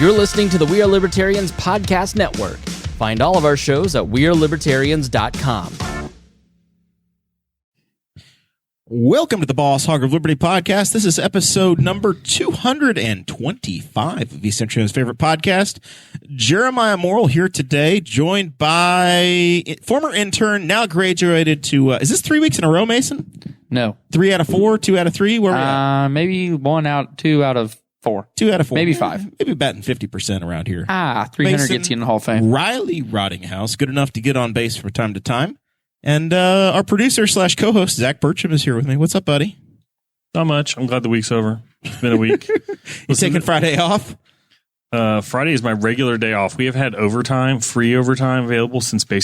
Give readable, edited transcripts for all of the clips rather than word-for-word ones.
You're listening to the We Are Libertarians Podcast Network. Find all of our shows at wearelibertarians.com. Welcome to the Boss Hog of Liberty podcast. This is episode number 225 of East Central's favorite podcast. Jeremiah Morrell here today, joined by former intern, now graduated to, is this 3 weeks in a row, Mason? No. 3 out of 4, 2 out of 3? Where we at? Maybe 2 out of 4. 2 out of 4. Maybe 5. Maybe batting 50% around here. 300 Mason gets you in the Hall of Fame. Riley Rottinghaus, good enough to get on base from time to time. And our producer / co-host, Zach Burcham, is here with me. What's up, buddy? Not much. I'm glad the week's over. It's been a week. You taking Friday off? Friday is my regular day off. We have had free overtime available since we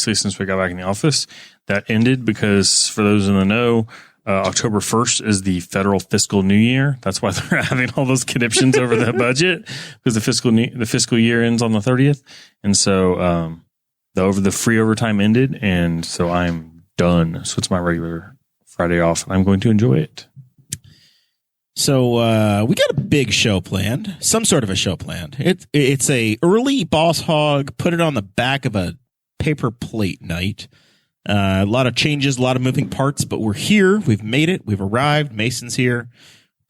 got back in the office. That ended because, for those in the know, October 1st is the federal fiscal new year. That's why they're having all those conniptions over the budget, because the fiscal year ends on the 30th. And so the free overtime ended, and so I'm done. So it's my regular Friday off, and I'm going to enjoy it. So we got a big show planned, some sort of a show planned. It's a early Boss Hog, put it on the back of a paper plate night. A lot of changes, a lot of moving parts, but we're here. We've made it. We've arrived. Mason's here.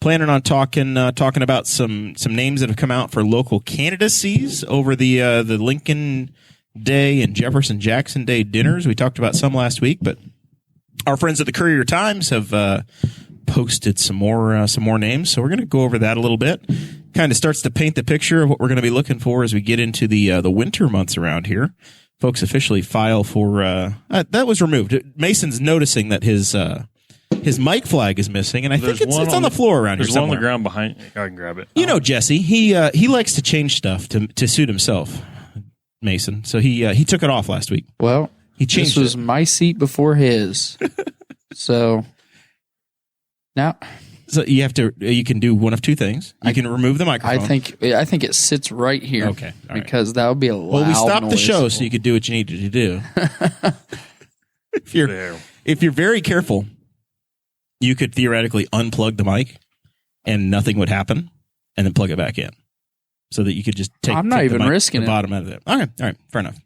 Planning on talking about some names that have come out for local candidacies over the Lincoln Day and Jefferson Jackson Day dinners. We talked about some last week, but our friends at the Courier-Times have posted some more names, so we're going to go over that a little bit. Kind of starts to paint the picture of what we're going to be looking for as we get into the winter months around here. Folks officially file for that was removed. Mason's noticing that his mic flag is missing, and I think it's on the floor around here somewhere. There's one on the ground behind. I can grab it. You know, Jesse, he likes to change stuff to suit himself. Mason, so he took it off last week. Well, he changed. This was my seat before his, so now. So you can do one of two things. You can remove the microphone. I think it sits right here. Okay, all right. Because that would be a loud Well, we stopped noise. the show so you could do what you needed to do. If you're very careful, you could theoretically unplug the mic and nothing would happen, and then plug it back in, so that you could just take. I'm not even risking the bottom out of it. All right, fair enough.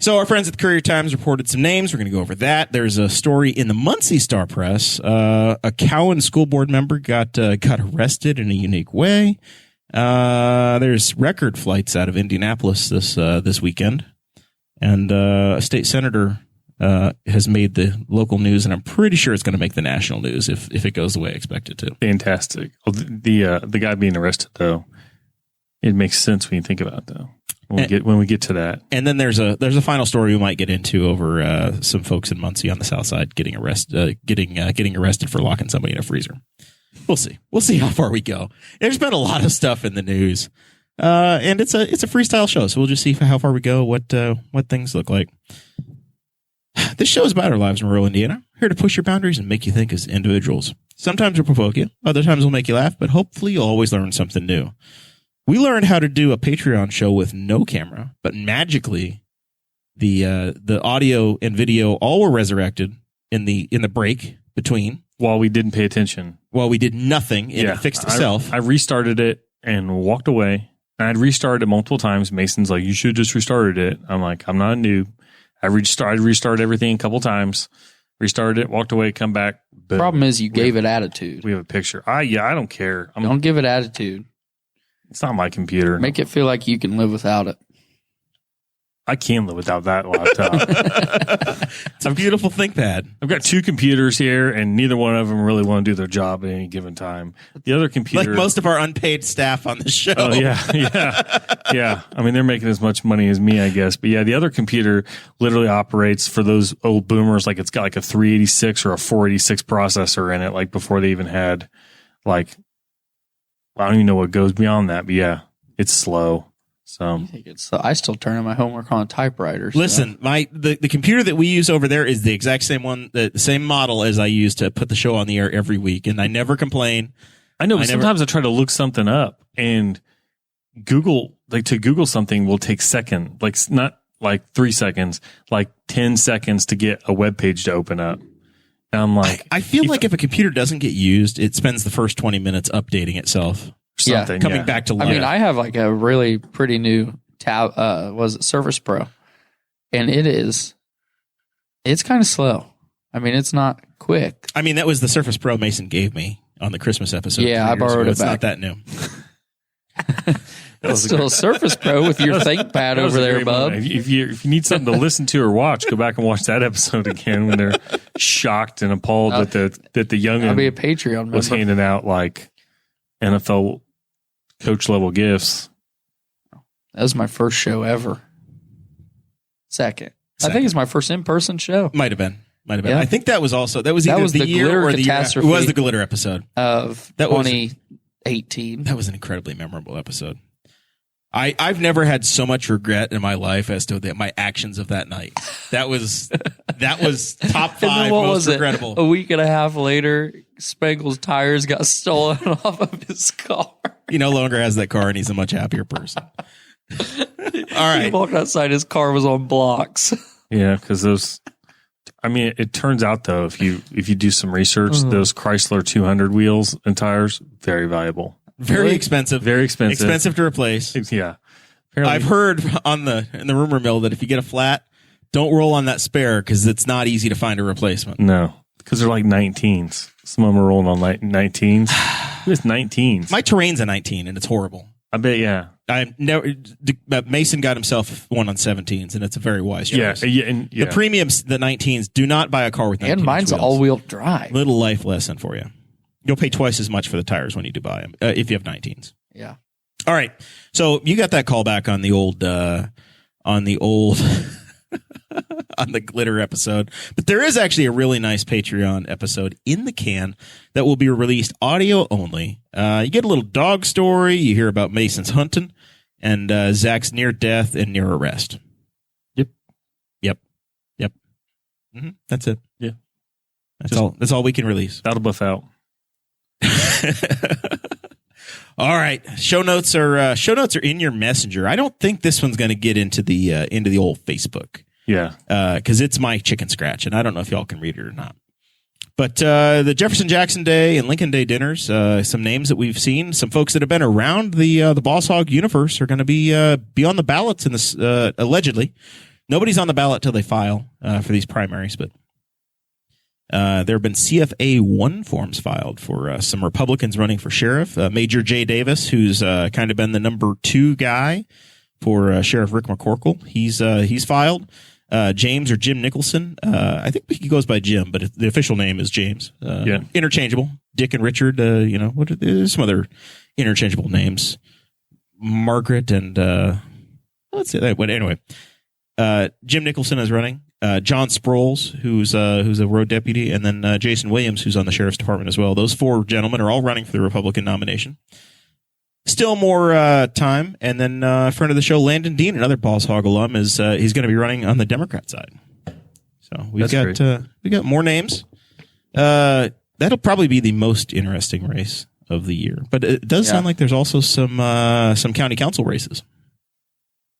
So our friends at the Courier-Times reported some names. We're going to go over that. There's a story in the Muncie Star Press. A Cowan school board member got arrested in a unique way. There's record flights out of Indianapolis this weekend, and a state senator has made the local news, and I'm pretty sure it's going to make the national news if it goes the way I expect it to. Fantastic. Well, the guy being arrested, though, it makes sense when you think about it, though. When we get to that. And then there's a final story we might get into over some folks in Muncie on the south side getting arrested for locking somebody in a freezer. We'll see how far we go. There's been a lot of stuff in the news, and it's a freestyle show, so we'll just see how far we go, what things look like. This show is about our lives in rural Indiana, here to push your boundaries and make you think as individuals. Sometimes we'll provoke you, other times we'll make you laugh, but hopefully you'll always learn something new. We learned how to do a Patreon show with no camera, but magically the audio and video all were resurrected in the break between. While we didn't pay attention. While we did nothing, and it fixed itself. I restarted it and walked away. And I'd restarted it multiple times. Mason's like, you should just restarted it. I'm like, I'm not a noob. I restarted everything a couple times. Restarted it, walked away, come back. The problem is you gave it attitude. We have a picture. I don't care. Don't give it attitude. It's not my computer. Make it feel like you can live without it. I can live without that laptop. It's a beautiful ThinkPad. I've got two computers here, and neither one of them really want to do their job at any given time. The other computer, like most of our unpaid staff on the show. Oh yeah. I mean, they're making as much money as me, I guess. But yeah, the other computer literally operates for those old boomers like it's got like a 386 or a 486 processor in it, like before they even had like. I don't even know what goes beyond that, but yeah, it's slow. So I still turn in my homework on a typewriter. So. Listen, the computer that we use over there is the exact same one, the same model as I use to put the show on the air every week, and I never complain. I know, but sometimes I try to look something up, and Google something will take seconds, like not like 3 seconds, like 10 seconds to get a web page to open up. And I'm like, I feel like if a computer doesn't get used, it spends the first 20 minutes updating itself. something. coming back to life. I mean, I have like a really pretty new Surface Pro, and it's kind of slow. I mean, it's not quick. I mean, that was the Surface Pro Mason gave me on the Christmas episode. Yeah, I borrowed it It's back. not that new. It's still a Surface Pro with your ThinkPad over there, bub. If you need something to listen to or watch, go back and watch that episode again when they're shocked and appalled that the youngin' I'll be a Patreon was member. handing out like NFL coach level gifts. That was my first show ever. Second. I think it's my first in-person show Might have been. Yeah. I think that was either the year glitter or the year. catastrophe. It was the glitter episode. of That was- 2018. That was an incredibly memorable episode. I've never had so much regret in my life as to my actions of that night. That was top And then 5 what most was it? regrettable. A week and a half later, Spangle's tires got stolen off of his car. He no longer has that car, and he's a much happier person. All He right. walked outside, his car was on blocks. Yeah, because those. I mean, it turns out though, if you do some research, those Chrysler 200 wheels and tires, very valuable, Very expensive. very expensive. Expensive to replace. Yeah, apparently, I've heard in the rumor mill that if you get a flat, don't roll on that spare because it's not easy to find a replacement. no, because they're like 19s. Some of them are rolling on like 19s. It's 19s. My Terrain's a 19, and it's horrible. I bet. Yeah, Mason got himself one on 17s, and it's a very wise choice. yeah. The premiums, the 19s, do not buy a car with 19 And mine's wheels. all-wheel drive. Little life lesson for you. You'll pay twice as much for the tires when you do buy them, if you have 19s. Yeah. All right. So you got that call back on the old on the glitter episode, but there is actually a really nice Patreon episode in the can that will be released audio only. You get a little dog story. You hear about Mason's hunting and Zach's near death and near arrest. Yep. That's it. Yeah. That's all we can release. That'll buff out. All right. Show notes are in your messenger. I don't think this one's going to get into the old Facebook. Yeah. Because it's my chicken scratch, and I don't know if y'all can read it or not. But the Jefferson Jackson Day and Lincoln Day dinners, some names that we've seen, some folks that have been around the Boss Hog universe are going to be on the ballots in this allegedly. Nobody's on the ballot till they file for these primaries, but there have been CFA 1 forms filed for some Republicans running for sheriff. Major Jay Davis, who's kind of been the number 2 guy for Sheriff Rick McCorkle, he's filed. James or Jim Nicholson. I think he goes by Jim, but the official name is James. Interchangeable. Dick and Richard. There's some other interchangeable names. Margaret and let's say that. But anyway, Jim Nicholson is running. John Sproles, who's a road deputy, and then Jason Williams, who's on the sheriff's department as well. Those 4 gentlemen are all running for the Republican nomination. Still more time, and then friend of the show, Landon Dean, another Boss Hog alum, is he's going to be running on the Democrat side. So we got more names. That'll probably be the most interesting race of the year. But it does sound like there's also some county council races.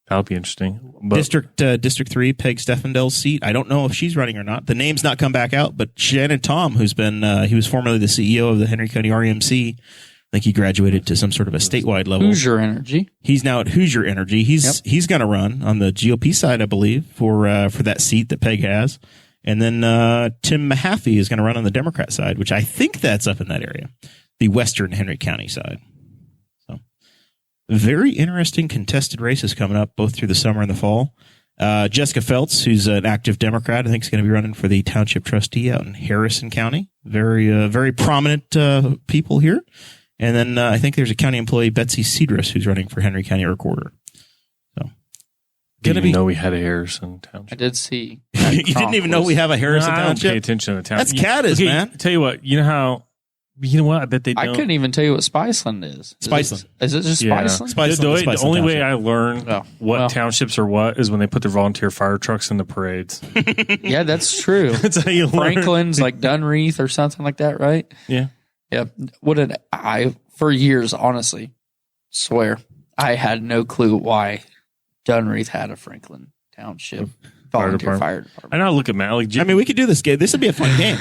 That'll be interesting. But District 3, Peg Steffendel's seat. I don't know if she's running or not. The name's not come back out, but Shannon Tom, who's been he was formerly the CEO of the Henry County RMC. I think he graduated to some sort of a statewide level. Hoosier Energy. He's now at Hoosier Energy. He's going to run on the GOP side, I believe, for that seat that Peg has. And then Tim Mahaffey is going to run on the Democrat side, which I think that's up in that area, the western Henry County side. So very interesting contested races coming up both through the summer and the fall. Jessica Feltz, who's an active Democrat, I think is going to be running for the township trustee out in Harrison County. Very prominent people here. And then I think there's a county employee, Betsy Cedrus, who's running for Henry County Recorder. So, didn't even know we had a Harrison Township. I did see. You didn't even know we have a Harrison I don't Township? pay attention to the town. That's Caddis, man. Tell you what, you know what? I bet they don't. I couldn't even tell you what Spiceland is. Spiceland. Is it just Yeah. Spiceland? The only way I learn well. townships are what is when they put their volunteer fire trucks in the parades. Yeah, that's true. That's how you learn. Franklin's like Dunreath or something like that, right? Yeah. Yeah. What did I, for years, honestly, swear, I had no clue why Dunreath had a Franklin Township Volunteer fire department. I know. Look at Matt. Like, I mean, we could do this game. This would be a fun game.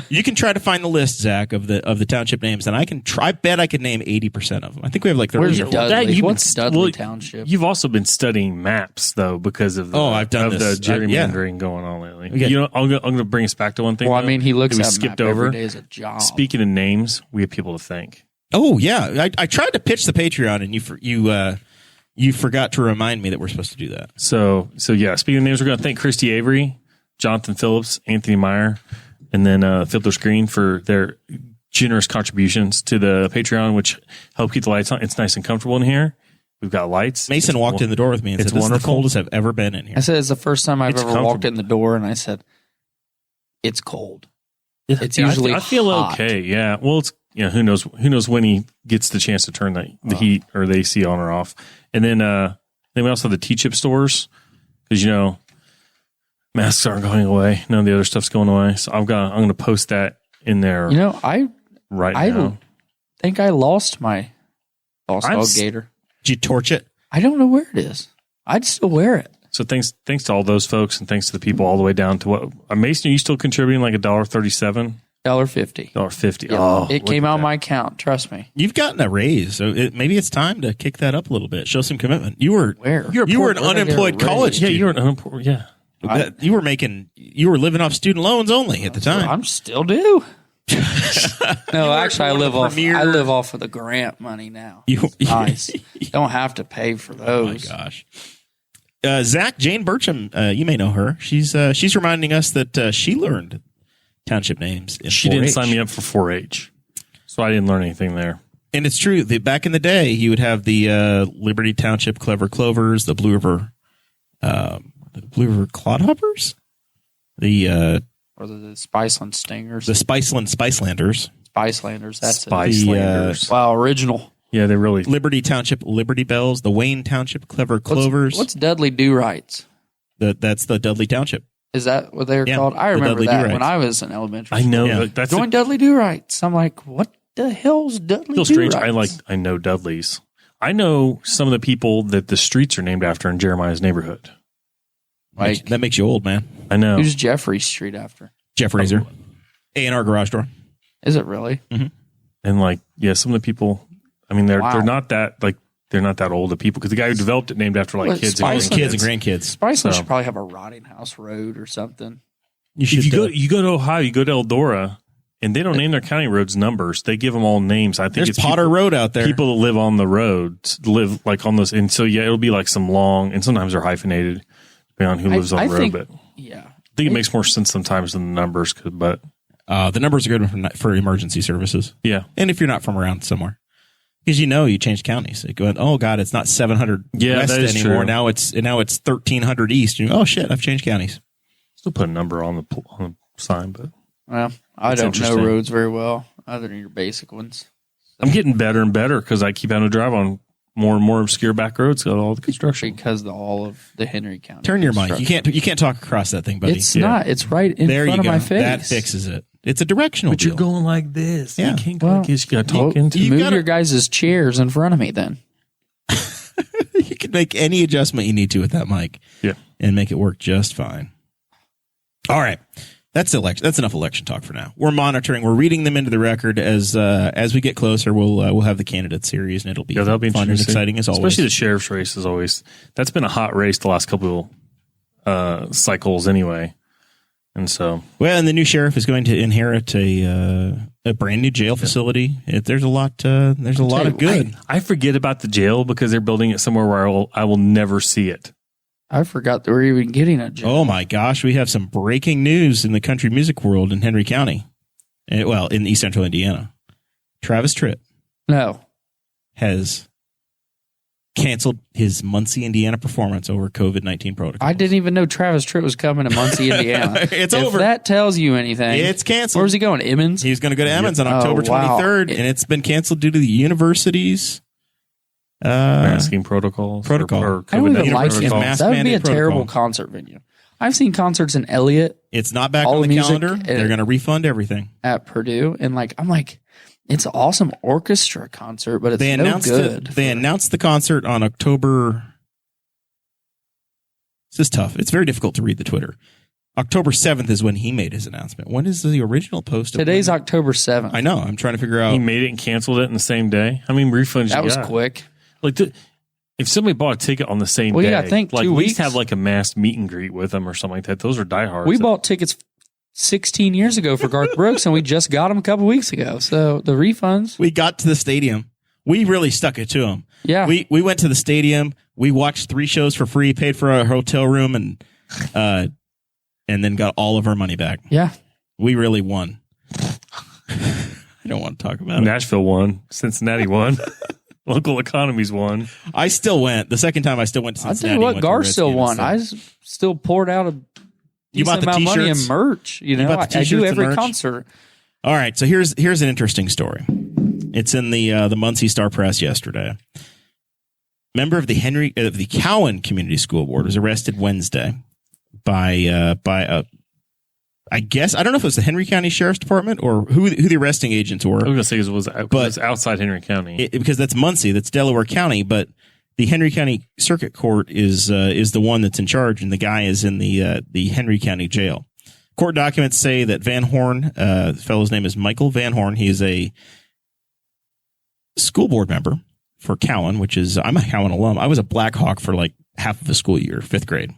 You can try to find the list, Zach, of the township names, and I can try. I bet I could name 80% of them. I think we have like 30. Where's or Dudley? What's Dudley Township? You've also been studying maps though because of the, I've done the this. gerrymandering going on lately. Okay. You know, I'm going to bring us back to one thing. Well, I though, mean, he looks that we at skipped map over. every day as a job. Speaking of names, we have people to thank. Oh yeah, I tried to pitch the Patreon, and you forgot to remind me that we're supposed to do that. So yeah. Speaking of names, we're going to thank Christy Avery, Jonathan Phillips, Anthony Meyer, and then Filter Screen for their generous contributions to the Patreon, which help keep the lights on. It's nice and comfortable in here. We've got lights. Mason walked in the door with me and said, "This is the coldest I've ever been in here." I said it's the first time I've It's ever walked comfortable. in the door, and I said, "It's cold." It's usually I feel hot. okay. Yeah. Well, it's who knows when he gets the chance to turn the heat or the AC on or off. And then we also have the T-chip stores because masks aren't going away. None of the other stuff's going away. So I'm going to post that in there. I now. think I lost my Boss I'm Dog s- Gator. Did you torch it? I don't know where it is. I'd still wear it. So thanks to all those folks and thanks to the people all the way down to what Mason, are you still contributing like $1.37? $1.50. $1.50. Yeah, Oh, it came look at out of that. my account. Trust me. You've gotten a raise, so maybe it's time to kick that up a little bit. Show some commitment. You were Where? you were an Where did I get a unemployed college raise? Yeah, student. you're an unemployed. Yeah. You were living off student loans only at the time. I'm still due. No, actually, I one of live the off. premier- I live off of the grant money now. You- It's nice. Don't have to pay for Oh my those. gosh. Zach, Jane Burcham, you may know her. She's reminding us that she learned township names in She 4-H. didn't sign me up for 4-H. So I didn't learn anything there. And it's true that back in the day, you would have the Liberty Township Clever Clovers, the Blue River Clodhoppers, the Or the Spiceland Stingers. the Spicelanders, Spicelanders. That's it. Spicelanders. Wow, original. Yeah, they really. Liberty Township Liberty Bells, the Wayne Township Clever Clovers. What's Dudley Do Rights? That's the Dudley Township. Is that what they're Yeah, called? I the remember Dudley that Do-Rights. when I was in elementary I know. Yeah. Like, that's Join Dudley Do Rights. I'm like, what the hell's Dudley feels Do strange. Rights? I know Dudley's. I know some of the people that the streets are named after in Jeremiah's neighborhood. Like, That makes you old, man. I know. who's Jeffrey Street after? Jeff Razor, A&R Garage Door. Is it really? And like, yeah, some of the people. I mean, they're Wow. not that like they're not that old. The people because the guy who developed it named after like Well, kids, Spice- and Kids and grandkids. grandkids. Spiceland So- should probably have a Rottinghaus Road or something. You If you go to Ohio, you go to Eldora, and they don't name their county roads numbers. They give them all names. I think There's it's Potter people, Road out there. People that live on the roads live like on those, and so yeah, it'll be like some long, and sometimes they're hyphenated, depending on who lives on I the road. think- But I Yeah. think it makes more sense sometimes than the numbers. But The numbers are good for emergency services. yeah, And if you're not from around somewhere. Because you changed counties. Like going, oh God, it's not 700 Yeah, west that is anymore. true. Now it's 1300 east. Oh shit, I've changed counties. still put a number on the sign, but Well, I That's don't know interesting. roads very well, other than your basic ones. I'm getting better and better because I keep having to drive on more and more obscure back roads because of all the construction. Because all of the Henry County. Turn your mic. construction. You can't talk across that thing, buddy. It's Yeah. not. It's right in there front you of go. my face. That fixes it. It's a directional But deal. you're going like this. Yeah. You can't go Well, like this. You got to Well, talk into you move gotta- your guys' chairs in front of me then. You can make any adjustment you need to with that mic. Yeah. And make it work just fine. All right. That's enough election talk for now. We're monitoring. We're reading them into the record as we get closer. We'll have the candidate series and it'll be that'll be fun and interesting. exciting as always. Especially the sheriff's race is always that's been a hot race the last couple cycles anyway. And so Well, and the new sheriff is going to inherit a brand new jail facility. There's a lot. There's a lot of good. I forget about the jail because they're building it somewhere where I will never see it. I forgot that we're even getting a job. Oh my gosh, we have some breaking news in the country music world in Henry County. Well, in East Central Indiana, Travis Tritt No. has canceled his Muncie, Indiana performance over COVID-19 protocols. I didn't even know Travis Tritt was coming to Muncie, Indiana. It's if over. that tells you anything. It's canceled. Where's he going? Emmons? He's going to go to Emmons on Oh, October wow. 23rd, and it's been canceled due to the university's Masking protocols. protocol. Or I don't even COVID-19 like protocol. Emmons. Mask That would be a mandate terrible protocol. concert venue. I've seen concerts in Elliott It's not back All on the music, calendar. They're going to refund everything. at Purdue, and I'm like, it's an awesome orchestra concert, but it's They no announced good. They announced the concert on October This is tough. It's very difficult to read the Twitter. October 7th is when he made his announcement. When is the original post? Today's October 7th. I know. I'm trying to figure out. He made it and canceled it in the same day. How many refunds That you was got? quick. Like, if somebody bought a ticket on the same day, I think like 2 at least weeks. have like a mass meet and greet with them or something like that. Those are diehards. We bought tickets 16 years ago for Garth Brooks, and we just got them a couple weeks ago. So the refunds. We got to the stadium. We really stuck it to him. Yeah. We went to the stadium. We watched 3 shows for free, paid for our hotel room, and then got all of our money back. Yeah. We really won. I don't want to talk about it. Nashville won. Cincinnati won. Local economies won. I still went. The second time I still went to I'll Cincinnati. tell you what, went to Garth still Redskins, won. so- I still poured out a You bought decent the amount of money in t-shirts? merch. You know, bought the I do t-shirts and every merch? concert. All right, so here's an interesting story. It's in the Muncie Star Press yesterday. Member of the Cowan Community School Board was arrested Wednesday by I guess I don't know if it was the Henry County Sheriff's Department or who the arresting agents were. I was going to say it was outside Henry County. Because that's Muncie, that's Delaware County, but the Henry County Circuit Court is the one that's in charge, and the guy is in the Henry County Jail. Court documents say that Van Horn, the fellow's name is Michael Van Horn. He is a school board member for Cowan, which is, I'm a Cowan alum. I was a Blackhawk for like half of the school year, 5th grade.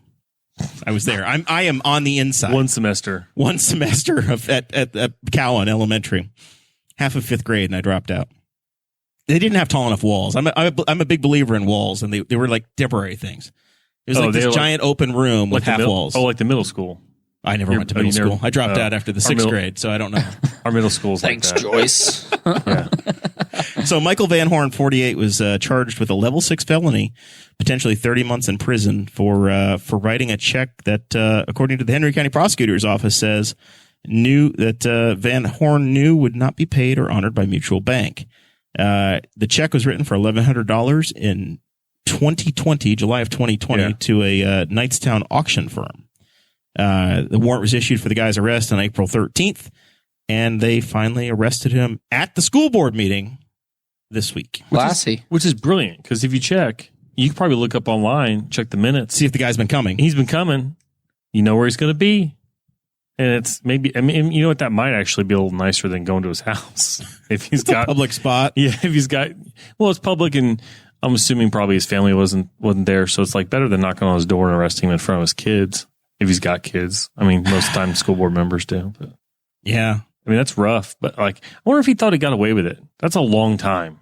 I was there. I am on the inside. One semester at Cowan Elementary, half of 5th grade, and I dropped out. They didn't have tall enough walls. I'm a big believer in walls, and they were like temporary things. It was like this giant open room with half walls. Oh, like the middle school. I never went to middle school. I dropped out after the 6th grade, so I don't know. Our middle school's Thanks, like that. Joyce. Yeah. So Michael Van Horn, 48, was charged with a level 6 felony, potentially 30 months in prison for writing a check that, according to the Henry County Prosecutor's Office, says Van Horn knew would not be paid or honored by Mutual Bank. The check was written for $1,100 in 2020, July of 2020, to a Knightstown auction firm. The warrant was issued for the guy's arrest on April 13th, and they finally arrested him at the school board meeting this week. Classy. Which is brilliant, because if you check, you can probably look up online, check the minutes. See if the guy's been coming. He's been coming. You know where he's going to be. And it's maybe, I mean, you know what? That might actually be a little nicer than going to his house. If he's got a public spot. Yeah, if he's got, well, it's public, and I'm assuming probably his family wasn't there. So it's like better than knocking on his door and arresting him in front of his kids. If he's got kids. I mean, most of the time school board members do. But yeah. I mean, that's rough. But like, I wonder if he thought he got away with it. That's a long time.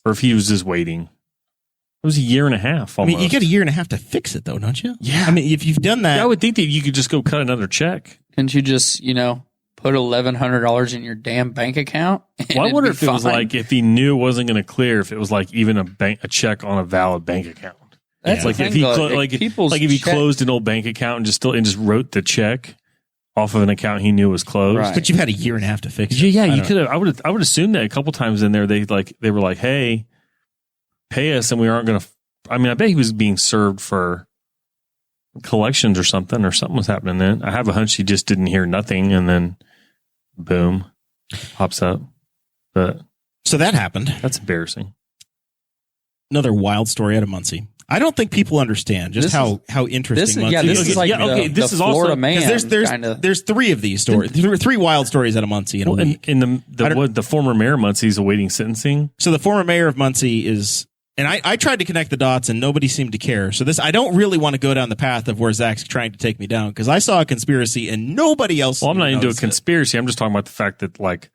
Or if he was just waiting. It was a year and a half almost. I mean, you get a year and a half to fix it, though, don't you? Yeah. I mean, if you've done that. I would think that you could just go cut another check. Couldn't you just, put $1,100 in your damn bank account? Well, I wonder if it was like, if he knew it wasn't going to clear, if it was like even a check on a valid bank account. That's like if he closed an old bank account and just wrote the check off of an account he knew was closed. Right. But you've had a year and a half to fix it. Yeah, you could have. I would assume that a couple times in there they were like, "Hey, pay us," and we aren't going to. I mean, I bet he was being served for collections or something was happening then. I have a hunch he just didn't hear nothing, and then boom, pops up. But so that happened. That's embarrassing. Another wild story out of Muncie. I don't think people understand just how interesting Muncie is. This is like the Florida man. There's 3 of these stories. There were 3 wild stories out of Muncie in a week. And the former mayor of Muncie is awaiting sentencing. So the former mayor of Muncie is, and I tried to connect the dots and nobody seemed to care. So I don't really want to go down the path of where Zach's trying to take me down, because I saw a conspiracy and nobody else. Well, I'm not into a conspiracy. I'm just talking about the fact that like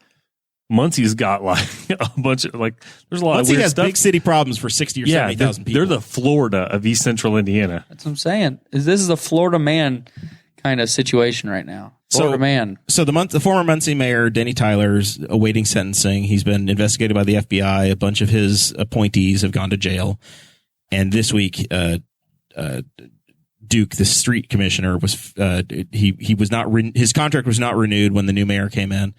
Muncie's got like a bunch of there's a lot Muncie of weird has stuff. big city problems for 60 or 70,000 people. They're the Florida of East Central Indiana. That's what I'm saying. This is a Florida man kind of situation right now. Florida man. So the former Muncie mayor, Denny Tyler's awaiting sentencing. He's been investigated by the FBI. A bunch of his appointees have gone to jail. And this week, Duke, the street commissioner, was he was not his contract was not renewed when the new mayor came in.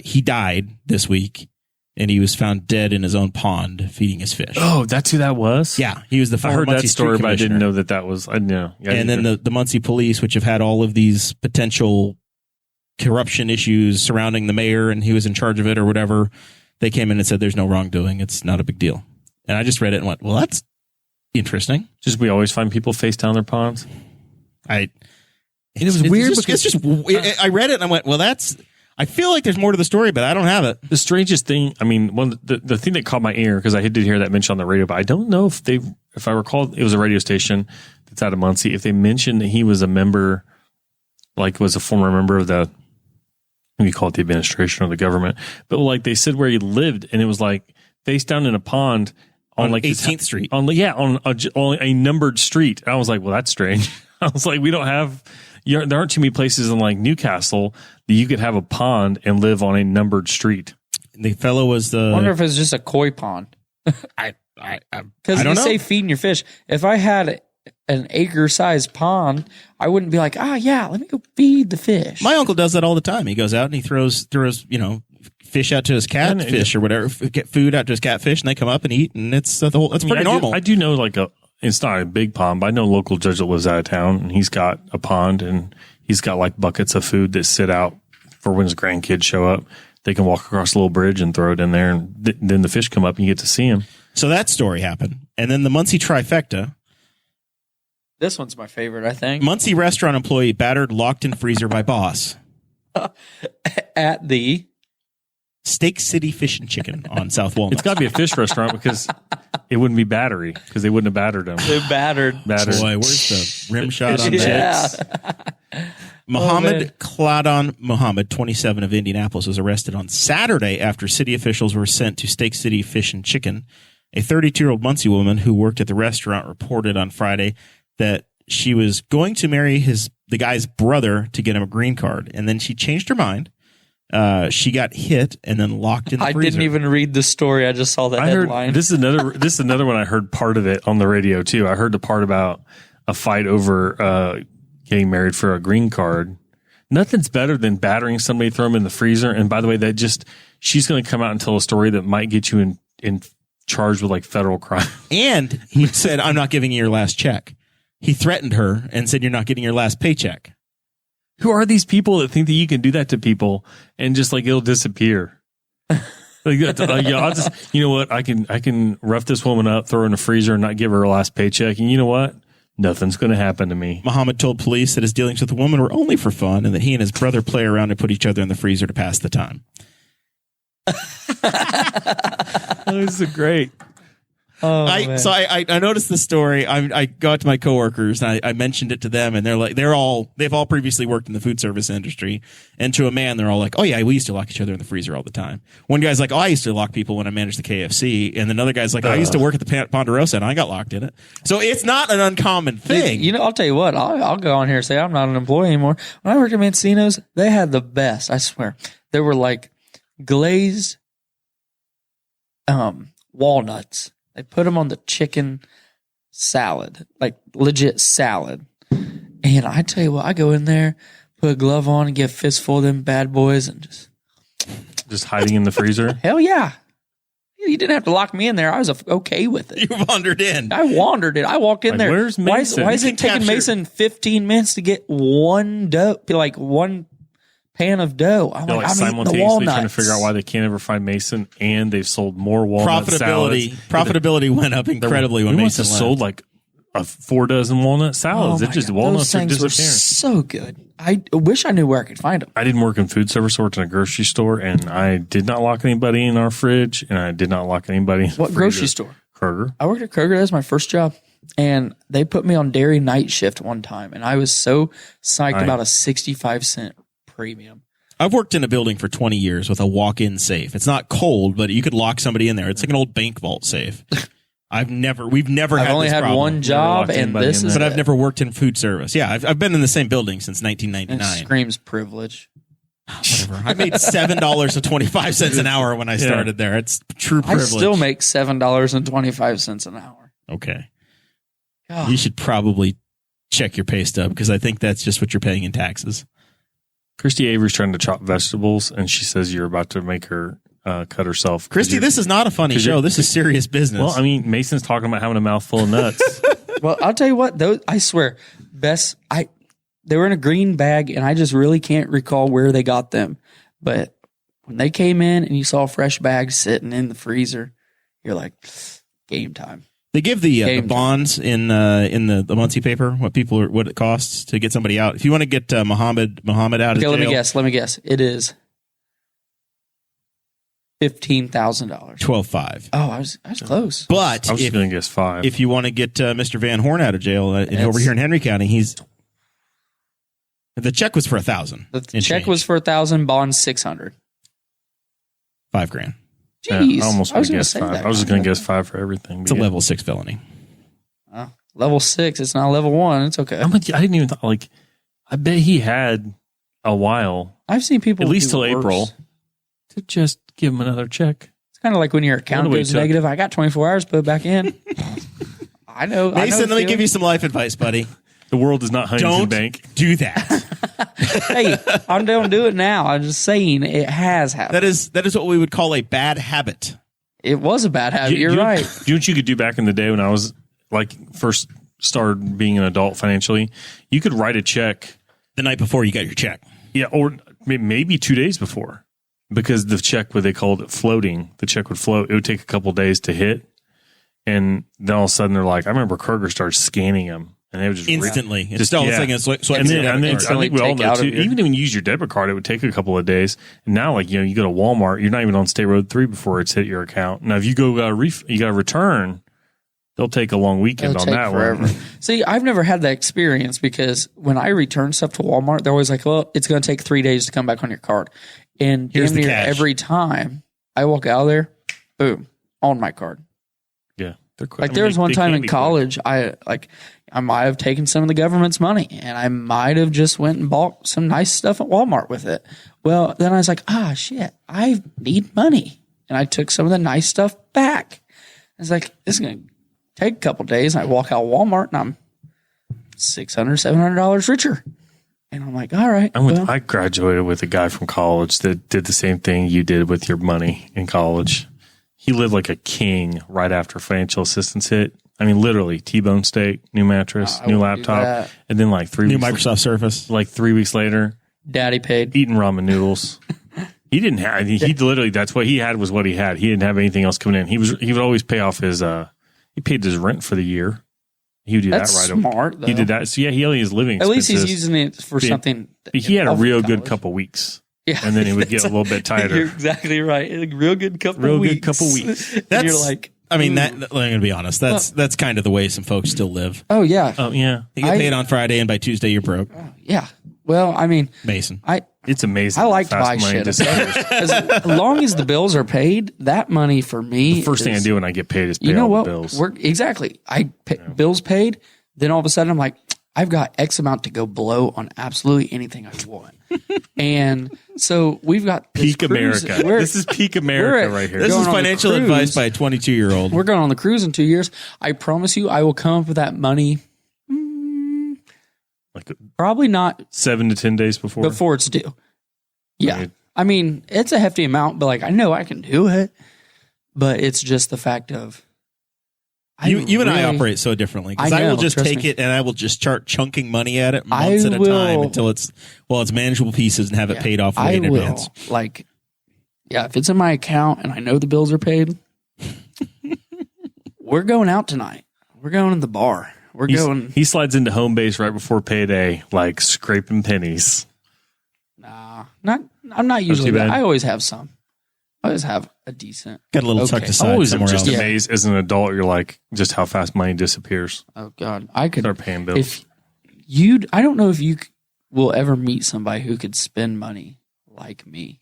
He died this week, and he was found dead in his own pond feeding his fish. Oh, that's who that was? Yeah, he was the former I heard Muncie that story, street but I didn't commissioner. know that was. I know. And then the Muncie police, which have had all of these potential corruption issues surrounding the mayor, and he was in charge of it or whatever, they came in and said there's no wrongdoing. It's not a big deal. And I just read it and went, well, that's interesting. Just we always find people face down their ponds. It was weird because I read it and I went, well, I feel like there's more to the story, but I don't have it. The strangest thing, I mean, the thing that caught my ear, because I did hear that mentioned on the radio, but I don't know if I recall, it was a radio station that's out of Muncie. If they mentioned that he was a member, like was a former member of the, we call it the administration or the government, but like they said where he lived, and it was like face down in a pond on like 18th Street. On a numbered street. I was like, well, that's strange. I was like, we don't have. There aren't too many places in like Newcastle that you could have a pond and live on a numbered street. The fellow was I wonder if it's just a koi pond. I Because don't you know. say feeding your fish. If I had an acre-sized pond, I wouldn't be like, yeah, let me go feed the fish. My uncle does that all the time. He goes out and he throws fish out to his catfish or whatever, get food out to his catfish, and they come up and eat, and it's pretty normal. I do know it's not a big pond, but I know a local judge that lives out of town, and he's got a pond, and he's got like buckets of food that sit out for when his grandkids show up. They can walk across a little bridge and throw it in there, and then the fish come up and you get to see them. So that story happened. And then the Muncie trifecta. This one's my favorite, I think. Muncie restaurant employee battered, locked in freezer by boss. At the Steak City Fish and Chicken on South Walnut. It's got to be a fish restaurant because it wouldn't be battery, because they wouldn't have battered them. They're battered. Boy, where's the rim shot on Yeah. Muhammad Kladon Muhammad, 27 of Indianapolis, was arrested on Saturday after city officials were sent to Steak City Fish and Chicken. A 32-year-old Muncie woman who worked at the restaurant reported on Friday that she was going to marry the guy's brother to get him a green card, and then she changed her mind. She got hit and then locked in the freezer. I didn't even read the story. I just saw the headline. This is another one. I heard part of it on the radio too. I heard the part about a fight over getting married for a green card. Nothing's better than battering somebody, throw them in the freezer. And by the way, she's going to come out and tell a story that might get you in charged with like federal crime. And he said, "I'm not giving you your last check." He threatened her and said, "You're not getting your last paycheck." Who are these people that think that you can do that to people and just like it'll disappear? I'll just, you know what? I can rough this woman up, throw her in the freezer, and not give her her last paycheck. And you know what? Nothing's going to happen to me. Muhammad told police that his dealings with the woman were only for fun and that he and his brother play around and put each other in the freezer to pass the time. This is great. I noticed the story. I got to my coworkers and I mentioned it to them, and they've all previously worked in the food service industry, and to a man they're all like, "Oh yeah, we used to lock each other in the freezer all the time." One guy's like, "Oh, I used to lock people when I managed the KFC," and another guy's like, "I used to work at the Ponderosa and I got locked in it." So it's not an uncommon thing. You know, I'll tell you what. I'll go on here and say I'm not an employee anymore. When I worked at Mancino's, they had the best. I swear, they were like glazed walnuts. They put them on the chicken salad, like legit salad. And I tell you what, I go in there, put a glove on, and get a fistful of them bad boys, and just hiding in the freezer. Hell yeah! You didn't have to lock me in there. I was okay with it. You wandered in. I wandered in. I walked in Like, there. where's Mason? Why is it taking Mason 15 minutes to get one pan of dough? I'm They're like, like I'm eating the simultaneously walnuts. trying to figure out why they can't ever find Mason, and they've sold more walnut salads. Profitability went up incredibly when we must Mason have left. sold like 4 dozen walnut salads. Oh It just my God. walnuts Those are things were disappearing. so good. I wish I knew where I could find them. I didn't work in food service. I worked in a grocery store, and I did not lock anybody in our fridge, and I did not lock anybody in the What freezer. grocery store? Kroger. I worked at Kroger. That was my first job. And they put me on dairy night shift one time. And I was so psyched about a 65-cent premium. I've worked in a building for 20 years with a walk-in safe. It's not cold, but you could lock somebody in there. It's like an old bank vault safe. We've never I've had only this had problem. one job, locked and anybody this in is But there. I've never worked in food service. Yeah, I've been in the same building since It 1999. screams privilege. Whatever. I made $7.25 an hour when I started there. It's true I privilege. still make $7.25 an hour. Okay. God. You should probably check your pay stub because I think that's just what you're paying in taxes. Christy Avery's trying to chop vegetables, and she says you're about to make her cut herself. Christy, this is not a funny show. This is serious business. Well, I mean, Mason's talking about having a mouthful of nuts. Well, I'll tell you what, those I swear, they were in a green bag, and I just really can't recall where they got them. But when they came in and you saw a fresh bag sitting in the freezer, you're like, game time. They give the bonds in the Muncie paper, what it costs to get somebody out. If you want to get Muhammad out of jail. Let me guess. It is $15,000. 12.5. Oh, I was close. But I was going to guess 5. If you want to get Mr. Van Horn out of jail over here in Henry County, the check was for $1,000. The check was for $1,000. Bond $600. $5,000. Jeez, I almost was going to say 5. that. I was just going to guess 5 for everything. It's a level 6 felony. Level 6. It's not level 1. It's okay. I didn't even like. I bet he had a while. I've seen people at least till worse. April to just give him another check. It's kind of like when your account goes negative. I got 24 hours put it back in. I know. Mason, let me give you some life advice, buddy. The world is not Huntington Bank. Don't do that. Hey, I don't do it now. I'm just saying it has happened. That is what we would call a bad habit. It was a bad habit. You're right. Do you know what you could do back in the day when I was like first started being an adult financially? You could write a check the night before you got your check. Yeah, or maybe 2 days before, because the check, what they called it, floating. The check would float. It would take a couple days to hit, and then all of a sudden they're like, I remember Kroger started scanning them. And they would just instantly. And then I think we all know too. Even when you use your debit card, it would take a couple of days. And now, like you go to Walmart, you're not even on State Road 3 before it's hit your account. Now, if you go you got to return, they'll take a long weekend on that forever. one. See, I've never had that experience because when I return stuff to Walmart, they're always like, "Well, it's going to take 3 days to come back on your card." And damn near every time I walk out of there, boom, on my card. Yeah, they're quick. Like there was one time in college, I might have taken some of the government's money and I might have just went and bought some nice stuff at Walmart with it. Well, then I was like, shit, I need money. And I took some of the nice stuff back. I was like, this is going to take a couple days. And I walk out of Walmart and I'm $600, $700 richer. And I'm like, all right. I graduated with a guy from college that did the same thing you did with your money in college. He lived like a king right after financial assistance hit. I mean, literally, T-bone steak, new mattress, new laptop, and then like 3 weeks. New Microsoft Surface. Like 3 weeks later, Daddy paid. Eating ramen noodles. He didn't have. He literally. That's what he had. Was what he had. He didn't have anything else coming in. He would always pay off his. He paid his rent for the year. He would do That's that right smart, away. He did that. So yeah, he only his living. At least expenses. he's using it for something. He had a real good couple weeks. Yeah, and then he would get a little bit tighter. You're exactly right. A real good couple weeks. That's, you're like, I mean, I'm going to be honest. That's kind of the way some folks still live. Oh yeah. Oh yeah. You get paid on Friday, and by Tuesday you're broke. Yeah. Well, I mean, Mason. It's amazing. I like to buy shit. As long as the bills are paid, that money for me. The first thing I do when I get paid is pay all the bills. Exactly. Bills paid. Then all of a sudden I'm like, I've got X amount to go blow on absolutely anything I want. And so we've got peak America. This is peak America right here. This is financial advice by a 22-year-old. We're going on the cruise in 2 years. I promise you, I will come up with that money. Probably not 7 to 10 days before it's due. Yeah. I mean, it's a hefty amount, but like I know I can do it. But it's just the fact of you and I operate so differently because I will just take it and I will just start chunking money at it months at a time until it's manageable pieces and have it paid off way in advance. Like, if it's in my account and I know the bills are paid, we're going out tonight. We're going to the bar. He slides into home base right before payday, like scraping pennies. Nah, I'm not usually that. I always have some. I always have a decent. Got a little tucked aside. I'm always just amazed as an adult. You're like, just how fast money disappears. Oh God, I could start paying bills. I don't know if you will ever meet somebody who could spend money like me.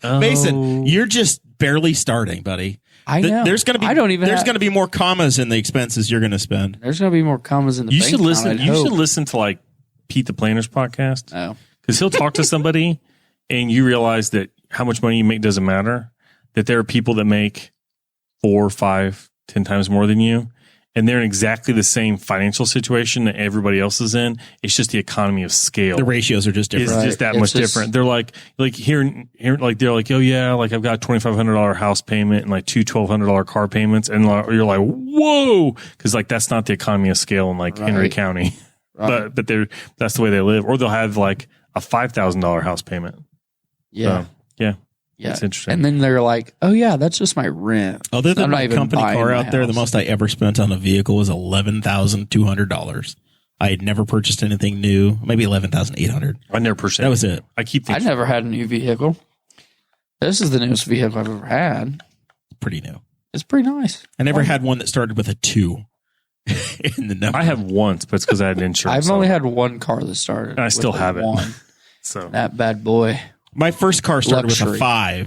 Mason, you're just barely starting, buddy. I know. There's going to be more commas in the expenses you're going to spend. There's going to be more commas in the. You should listen. You should listen to like Pete the Planner's podcast. Oh, because he'll talk to somebody, and you realize that how much money you make doesn't matter. That there are people that make 4, 5, 10 times more than you, and they're in exactly the same financial situation that everybody else is in. It's just the economy of scale. The ratios are just different. It's just that much different. They're like here, like they're like, oh yeah, like I've got $2,500 house payment and like two $1,200 car payments, and you're like, whoa, because like that's not the economy of scale in like Henry County. Right. But that's the way they live. Or they'll have like a $5,000 house payment. Yeah. So, yeah. Yeah. It's interesting. And then they're like, oh, yeah, that's just my rent. Other than I'm not my even company buying car my out there, the house. most I ever spent on a vehicle was $11,200. I had never purchased anything new. Maybe $11,800. I never purchased. That was it. I keep I thinking. never had a new vehicle. This is the newest vehicle I've ever had. Pretty new. It's pretty nice. I never had one that started with a 2 in the number. I have once, but it's because I had insurance. I've only had one car that started. And I still with a have it. 1. So That bad boy. My first car started with Luxury. a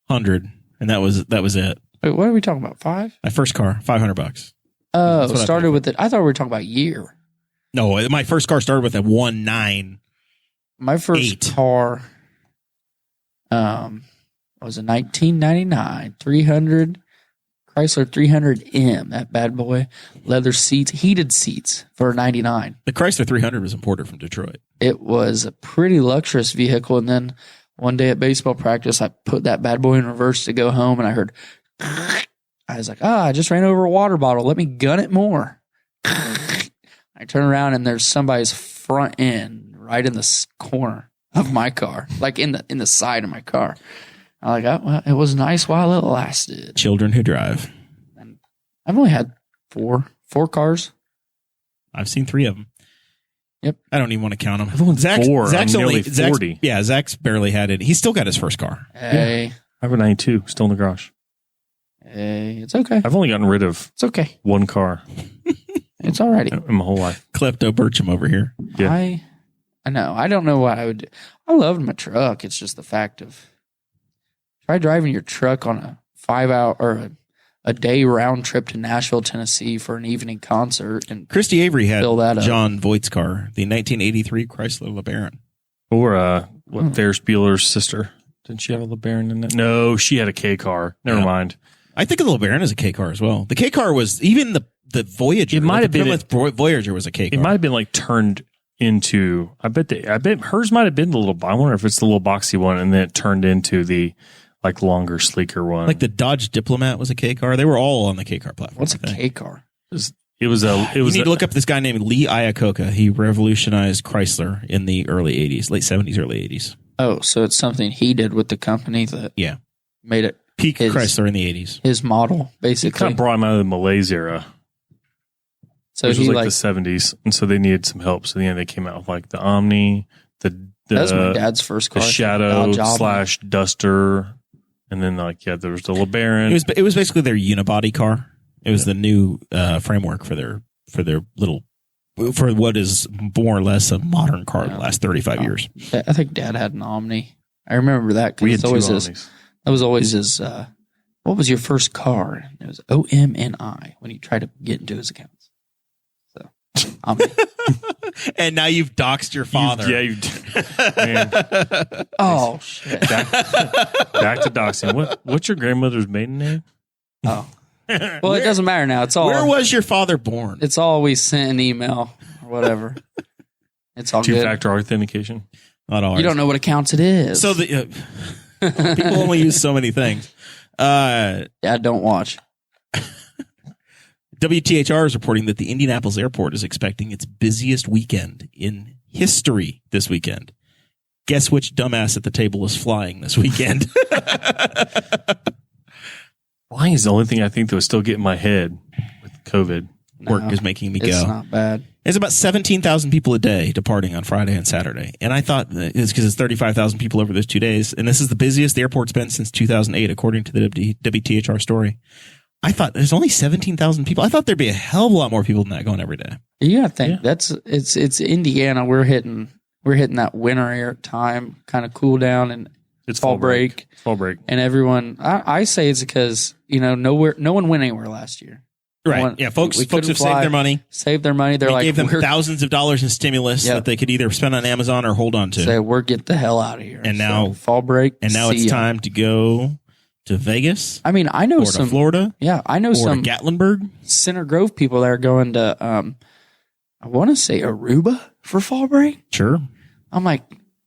500, and that was it. Wait, what are we talking about? 5? My first car, $500. Oh, That's what I started paid with it. I thought we were talking about year. No, my first car started with a 1.9. My first 8. car was a 1999 300 Chrysler 300M. That bad boy. Leather seats, heated seats for $99. The Chrysler 300 was imported from Detroit. It was a pretty luxurious vehicle. And then one day at baseball practice, I put that bad boy in reverse to go home, and I heard, I was like, I just ran over a water bottle. Let me gun it more. I turn around, and there's somebody's front end right in the corner of my car, like in the side of my car. I'm like, oh, well, it was nice while it lasted. Children who drive. I've only had four cars. I've seen 3 of them. Yep. I don't even want to count them. I've owned 4. I'm nearly 40. Zach's barely had it. He's still got his first car. Hey, I have a 92 still in the garage. hey, it's okay. I've only gotten rid of It's okay. one car It's all righty. in my whole life. Klepto Burcham over here. Yeah. I know. I don't know what I would do. I loved my truck. It's just the fact of try driving your truck on a 5-hour or a day round trip to Nashville, Tennessee for an evening concert. And Christy Avery had Fill that up. John Voight's car, the 1983 Chrysler LeBaron. Or Ferris Bueller's sister. Didn't she have a LeBaron in it? No, she had a K car. Never Yeah. mind. I think the LeBaron is a K car as well. The K car was even the Voyager. It might have been the Voyager was a K car. It might have been like turned into. I bet hers might have been the little. I wonder if it's the little boxy one, and then it turned into the like longer, sleeker one. Like the Dodge Diplomat was a K car. They were all on the K car platform. what's a I think. K car? It was You need to look up this guy named Lee Iacocca. He revolutionized Chrysler in the early 80s, late 70s, early 80s. Oh, so it's something he did with the company that Yeah. made it Peak His- Chrysler in the 80s. his model, It basically. kind of brought him out of the malaise era, So which he was like like the 70s, and so they needed some help. So in the end, they came out with like the Omni, that was my dad's first the car. Shadow Dodge Omni. / Duster, and then like there was the LeBaron. It was basically their unibody car. It was the new framework for their little for what is more or less a modern car in the last 35 years. I think Dad had an Omni. I remember that We because had it's two always his. Omnis. That was always his. What was your first car? It was OMNI when he tried to get into his accounts. So, Omni. And now you've doxed your father. You man, Oh shit! back to doxing. What's your grandmother's maiden name? Oh, well, it doesn't matter now. It's all. Where was your father born? It's all we sent an email or whatever. It's all good. 2-factor authentication. Not ours. You don't know what accounts it is. So the people only use so many things. Dad, don't watch. WTHR is reporting that the Indianapolis airport is expecting its busiest weekend in history this weekend. Guess which dumbass at the table is flying this weekend? Flying is the only thing I think that would still get in my head with COVID. Work No, is making me It's go. not bad. It's about 17,000 people a day departing on Friday and Saturday. And I thought it's because it's 35,000 people over those 2 days. And this is the busiest the airport's been since 2008, according to the WTHR story. I thought there's only 17,000 people. I thought there'd be a hell of a lot more people than that going every day. You gotta think it's Indiana. We're hitting that winter air time, kind of cool down and It's fall break. It's fall break. And everyone, I say it's because no one went anywhere last year. Right. One- Yeah. Folks we have couldn't saved fly. their money. Saved their money. They're We like, gave them we're, thousands of dollars in stimulus Yep. that they could either spend on Amazon or hold on to. say we're get the hell out of here. And now- So, fall break. And now see it's ya. time to go to Vegas I mean, I know or to some. Florida Yeah, I know or some to Gatlinburg. Center Grove people that are going to. I want to say Aruba for fall break. Sure. I'm like,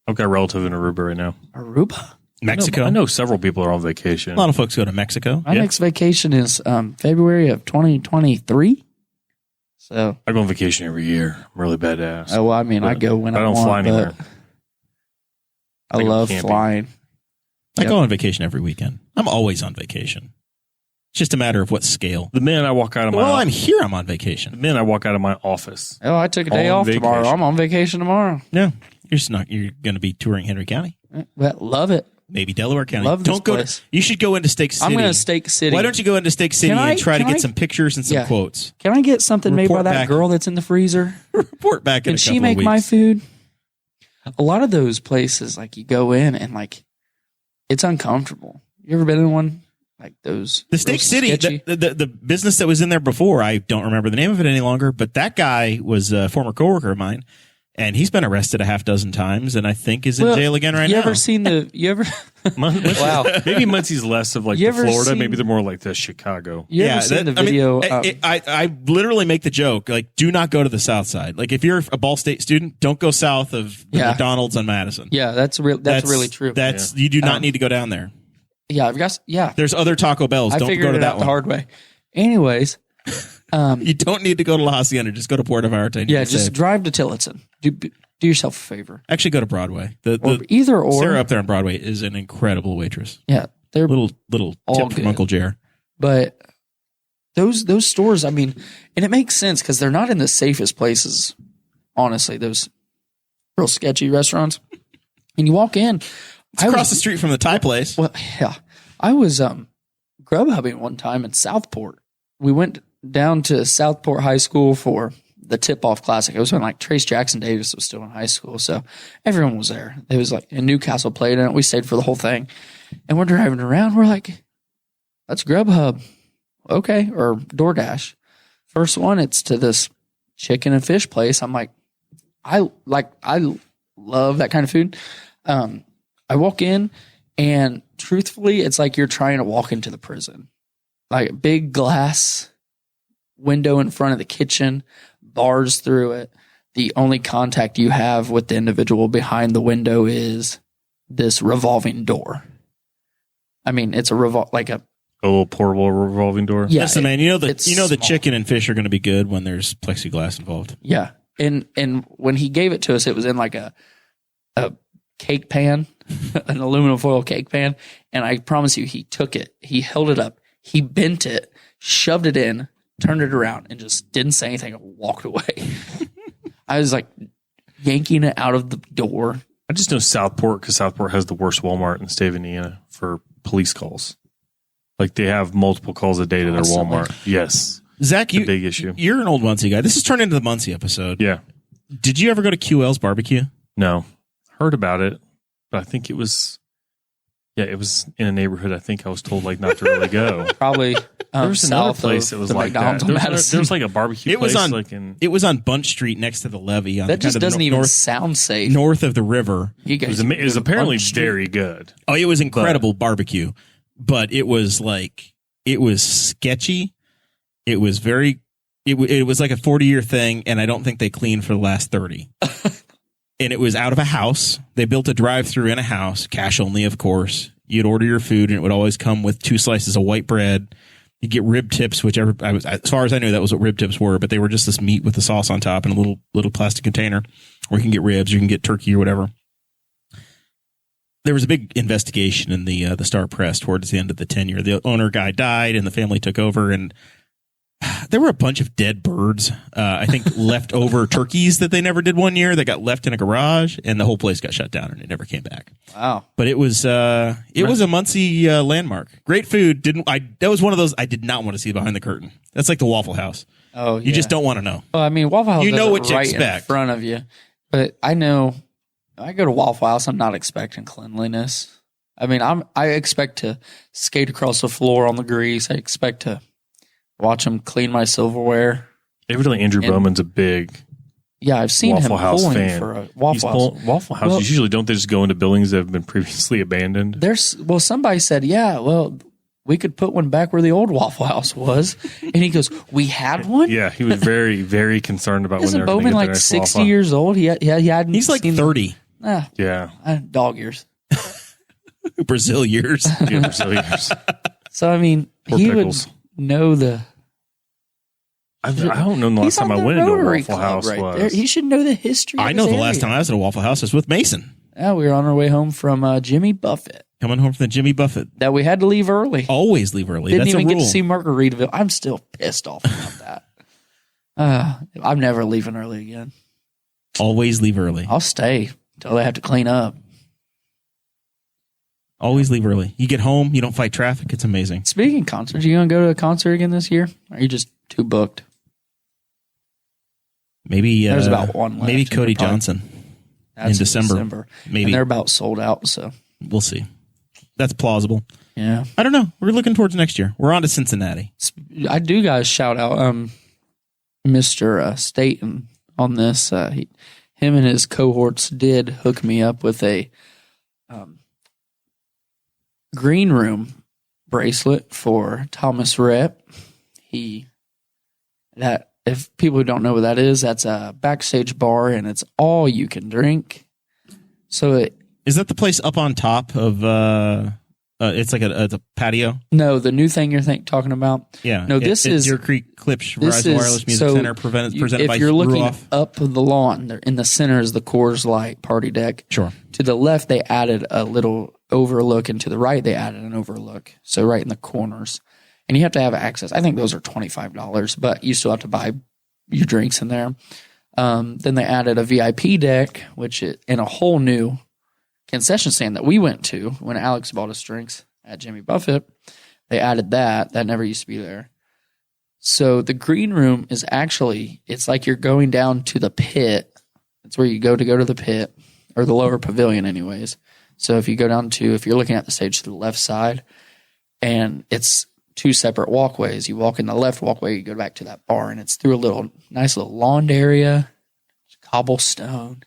I've got a relative in Aruba right now. Aruba. Mexico. I know several people are on vacation. A lot of folks go to Mexico. My Yeah. next vacation is February of 2023. So, I go on vacation every year. I'm really badass. well, I mean, I go when I I don't want, fly anywhere. but I Like I'm love camping. flying. I go on vacation every weekend. I'm always on vacation. It's just a matter of what scale. The minute I walk out of my I'm here. I'm on vacation. the minute I walk out of my office, Oh, I took a day On off tomorrow. vacation. I'm on vacation tomorrow. No, you're just not. You're going to be touring Henry County, Well, love it. maybe Delaware County. Love this Don't go. place. You should go into Steak City. I'm going to Steak City. Why don't you go into Steak City Can and try to I- get some pictures and some Yeah. quotes? Can I get something made by Report that back. girl that's in the freezer? Report back in Can a couple she make of my weeks. food? A lot of those places, like you go in and like it's uncomfortable. You ever been in one like those? The Steak real City, sketchy? the business that was in there before, I don't remember the name of it any longer, but that guy was a former coworker of mine, and he's been arrested a half dozen times, and I think is in Well, jail again right you now. ever seen the? You ever? wow, maybe Muncie's less of like You the ever Florida. seen- Maybe they're more like the Chicago. You ever seen the I mean, video? I literally make the joke, like, do not go to the South Side. Like, if you're a Ball State student, don't go south of the Yeah. McDonald's on Madison. yeah, that's real. That's really true. That's you do not need to go down there. Yeah, I've got. Yeah, There's other Taco Bells. I Don't figured go to it that out the one. hard way. Anyways, You don't need to go to La Hacienda. Just go to Puerto Vallarta. and yeah, you're just safe. drive to Tillotson. Do yourself a favor. Actually go to Broadway. Or The either or. Sarah up there on Broadway is an incredible waitress. Yeah, they're Little All tip from good. Uncle Jer. But those stores, I mean, and it makes sense because they're not in the safest places. Honestly, those real sketchy restaurants. And you walk in, It's across the street from the Thai place. well, yeah, I was Grubhubbing one time in Southport. We went down to Southport High School for the tip-off classic. It was when like Trace Jackson Davis was still in high school, so everyone was there. It was like and Newcastle played in it. We stayed for the whole thing, and we're driving around. We're like, "That's Grubhub, okay?" Or DoorDash. First one, it's to this chicken and fish place. I'm like, I love that kind of food. I walk in, and truthfully, it's like you're trying to walk into the prison. Like a big glass window in front of the kitchen, bars through it. The only contact you have with the individual behind the window is this revolving door. I mean, it's a A little portable revolving door. yeah, Listen, man, you know it's the small. chicken and fish are going to be good when there's plexiglass involved. Yeah. And when he gave it to us, it was in like a cake pan, an aluminum foil cake pan. And I promise you, he took it, he held it up, he bent it, shoved it in, turned it around, and just didn't say anything and walked away. I was like yanking it out of the door. I just know Southport because Southport has the worst Walmart in the state of Indiana for police calls. Like they have multiple calls a day to their Constantly. Walmart. Yes. Zach, a big issue. You're an old Muncie guy. This has turned into the Muncie episode. Yeah. Did you ever go to QL's barbecue? No. Heard about it, but I think it was in a neighborhood I think I was told like not to really go. Probably There was another south place of that was the like that. McDonald's on There Madison. was like a barbecue It was place on- like in It was on Bunch Street next to the levee on that just kind of the doesn't even north, sound safe. north of the river. You it guys, was apparently very good. Oh, it was incredible barbecue, but it was sketchy. It was very. It was like a 40-year thing, and I don't think they cleaned for the last 30. And it was out of a house. They built a drive-through in a house, cash only, of course. You'd order your food, and it would always come with 2 slices of white bread. You get rib tips, as far as I knew, that was what rib tips were. But they were just this meat with the sauce on top in a little plastic container, or you can get ribs, or you can get turkey or whatever. There was a big investigation in the Star Press towards the end of the tenure. The owner guy died, and the family took over, and there were a bunch of dead birds. I think leftover turkeys that they never did one year. That got left in a garage, and the whole place got shut down, and it never came back. wow. But it was a Muncie landmark. Great food. That was one of those I did not want to see behind the curtain. That's like the Waffle House. Oh, You just don't want to know. Well, I mean, Waffle House You know does what it you right expect. in front of you. But I know I go to Waffle House, I'm not expecting cleanliness. I mean, I expect to skate across the floor on the grease. I expect to watch them clean my silverware. Evidently, Andrew Bowman's a big Yeah, I've seen Waffle him House pulling fan. for a Waffle House. Waffle House. Well- Usually, don't they just go into buildings that have been previously abandoned? Somebody said, yeah, well, we could put one back where the old Waffle House was. And he goes, we had one? Yeah, he was very, very concerned about when they Isn't were going to Bowman get like their next 60 Waffle. years old? He hadn't He's like seen 30. Yeah, dog years. Brazil years. yeah, for so years. So, I mean, Poor he pickles. would know the... I don't know the last He's time on I the went into a Rotary Waffle Club House right was. there. He should know the history. I of know his the last area. time I was at a Waffle House was with Mason. Yeah, we were on our way home from Jimmy Buffett. Coming home from the Jimmy Buffett. that we had to leave early. Always leave early. Didn't That's even a get rule. to see Margaritaville. I'm still pissed off about that. I'm never leaving early again. Always leave early. I'll stay until they have to clean up. Always leave early. You get home, you don't fight traffic. It's amazing. Speaking of concerts, you going to go to a concert again this year? Or are you just too booked? Maybe There's about one left. Maybe and Cody they're probably- Johnson That's in December. Maybe. And they're about sold out, so We'll see. That's plausible. yeah. I don't know. We're looking towards next year. We're on to Cincinnati. I do guys shout out Mr. Staten on this. Him and his cohorts did hook me up with a green room bracelet for Thomas Rhett. If people who don't know what that is, that's a backstage bar and it's all you can drink. So Is that the place up on top of? It's like a patio. no, the new thing you're talking about. Yeah. No, this is Deer Creek Klipsch this Verizon is Wireless Music so Center presented by if you're looking Ruoff. up the lawn, there in the center is the Coors Light party deck. Sure. To the left, they added a little overlook, and to the right, they added an overlook. So right in the corners, and you have to have access. I think those are $25, but you still have to buy your drinks in there. Then they added a VIP deck, and a whole new concession stand that we went to when Alex bought us drinks at Jimmy Buffett. They added that never used to be there. So the green room is actually, it's like you're going down to the pit. It's where you go to the pit, or the lower pavilion anyways. So if you're looking at the stage to the left side, and it's two separate walkways. You walk in the left walkway, you go back to that bar, and it's through a nice little lawned area, cobblestone,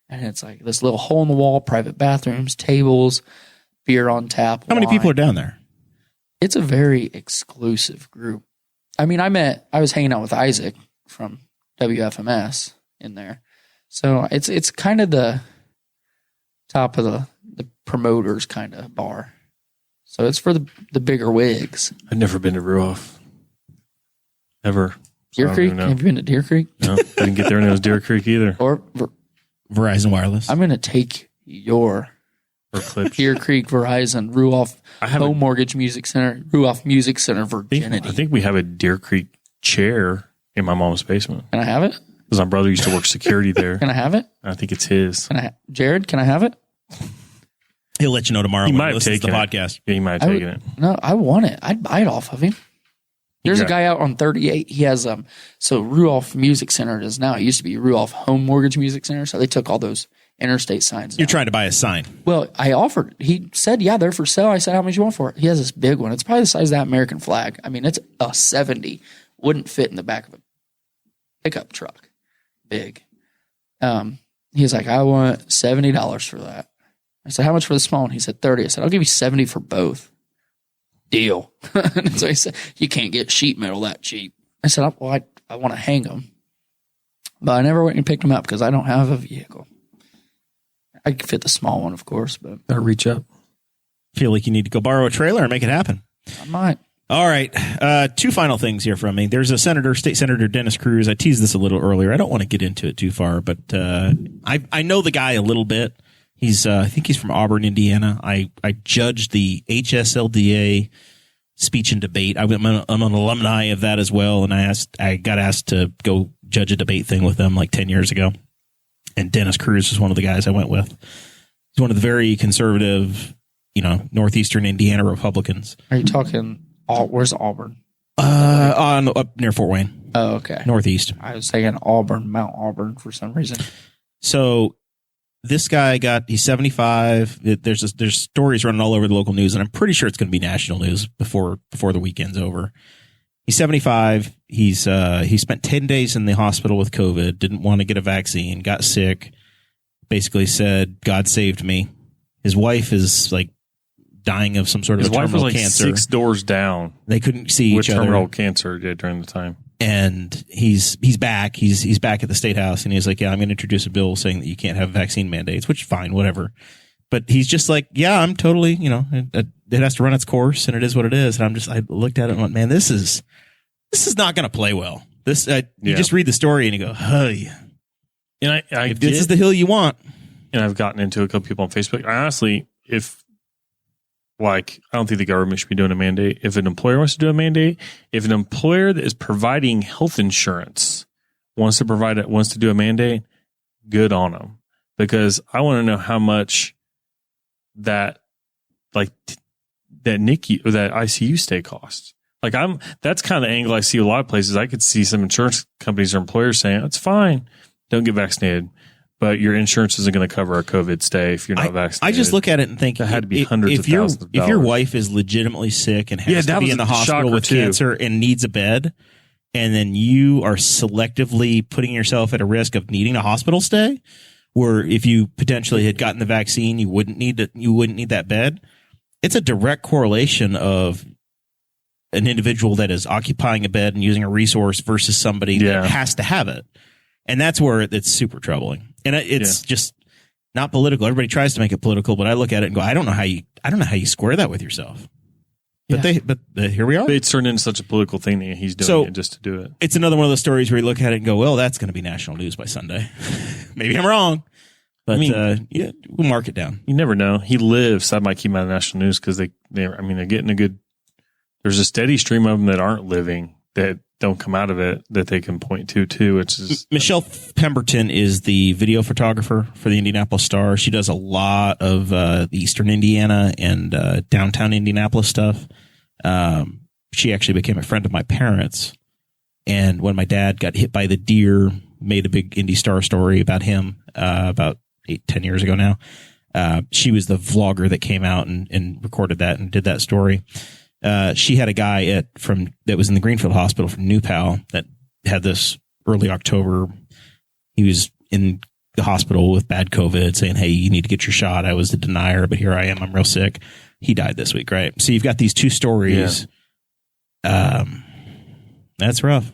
and it's like this little hole in the wall, private bathrooms, tables, beer on tap. How many people are down there? It's a very exclusive group. I mean, I was hanging out with Isaac from WFMS in there. So it's kind of the top of the promoters kind of bar. So it's for the bigger wigs. I've never been to Ruoff. Ever. So Deer Creek? Have you been to Deer Creek? No, I didn't get there when it was Deer Creek either. Or Verizon Wireless. I'm going to take your Or Klipsch. Deer Creek, Verizon, Ruoff, I have Home Mortgage Music Center, Ruoff Music Center Virginity. I think we have a Deer Creek chair in my mom's basement. Can I have it? Because my brother used to work security there. Can I have it? I think it's his. Jared, can I have it? He'll let you know tomorrow He when might he have listens to the taken it. podcast. Yeah, he might have taken it. No, I want it. I'd buy it off of him. There's a guy out on 38. He has so Ruoff Music Center it is now. It used to be Ruoff Home Mortgage Music Center. So they took all those interstate signs. You're out. trying to buy a sign. Well, I offered. He said, "Yeah, they're for sale." I said, "How much you want for it?" He has this big one. It's probably the size of that American flag. I mean, it's a 70. Wouldn't fit in the back of a pickup truck. Big. He's like, "I want $70 for that." I said, "How much for the small one?" He said, $30. I said, "I'll give you 70 for both." Deal. And so he said, "You can't get sheet metal that cheap." I said, "Well, I want to hang them." But I never went and picked them up because I don't have a vehicle. I could fit the small one, of course, but Gotta reach up. Feel like you need to go borrow a trailer and make it happen. I might. All right. Two final things here from me. There's a state senator, Dennis Cruz. I teased this a little earlier. I don't want to get into it too far, but I know the guy a little bit. I think he's from Auburn, Indiana. I judged the HSLDA speech and debate. I'm an alumni of that as well, and I got asked to go judge a debate thing with them like 10 years ago. And Dennis Cruz is one of the guys I went with. He's one of the very conservative, northeastern Indiana Republicans. Are you talking? Where's Auburn? Up near Fort Wayne. Oh, okay. Northeast. I was thinking Mount Auburn for some reason. So this guy he's 75. There's stories running all over the local news, and I'm pretty sure it's going to be national news before the weekend's over. He's 75. He spent 10 days in the hospital with COVID, didn't want to get a vaccine, got sick, basically said, "God saved me." His wife is like dying of some sort of His wife was like cancer. 6 doors down They couldn't see with each other. terminal cancer during the time. And he's back. He's back at the state house, and he's like, "Yeah, I'm going to introduce a bill saying that you can't have vaccine mandates," which fine, whatever. But he's just like, "Yeah, I'm totally, it has to run its course, and it is what it is." And I looked at it and went, "Man, this is not going to play well." You just read the story and you go, "Hey," And if this is the hill you want. And I've gotten into a couple people on Facebook. I honestly, if like, I don't think the government should be doing a mandate. If an employer wants to do a mandate, if an employer that is providing health insurance wants to do a mandate, good on them. Because I want to know how much that NICU or that ICU stay costs. Like that's kind of the angle I see a lot of places. I could see some insurance companies or employers saying, it's fine, don't get vaccinated, but your insurance isn't going to cover a COVID stay if you're not vaccinated. I just look at it and think that had to be hundreds of thousands of dollars. If your wife is legitimately sick and has to be in the hospital with cancer and needs a bed, and then you are selectively putting yourself at a risk of needing a hospital stay, where if you potentially had gotten the vaccine, you wouldn't need that bed. It's a direct correlation of an individual that is occupying a bed and using a resource versus somebody that has to have it. And that's where it's super troubling. And it's just not political. Everybody tries to make it political, but I look at it and go, I don't know how you square that with yourself. But here we are. It's turned into such a political thing that he's doing it just to do it. It's another one of those stories where you look at it and go, well, that's going to be national news by Sunday. Maybe I'm wrong. But we'll mark it down. You never know. He lives. That might keep him out of national news because they're getting a good. There's a steady stream of them that aren't living that don't come out of it that they can point to too. Which is Michelle Pemberton is the video photographer for the Indianapolis Star. She does a lot of the Eastern Indiana and downtown Indianapolis stuff. She actually became a friend of my parents, and when my dad got hit by the deer, made a big Indy Star story about him about 8-10 years ago now. She was the vlogger that came out and recorded that and did that story. She had a guy that was in the Greenfield Hospital from New Pal that had this early October. He was in the hospital with bad COVID saying, hey, you need to get your shot. I was the denier, but here I am. I'm real sick. He died this week, right? So you've got these two stories. Yeah. That's rough.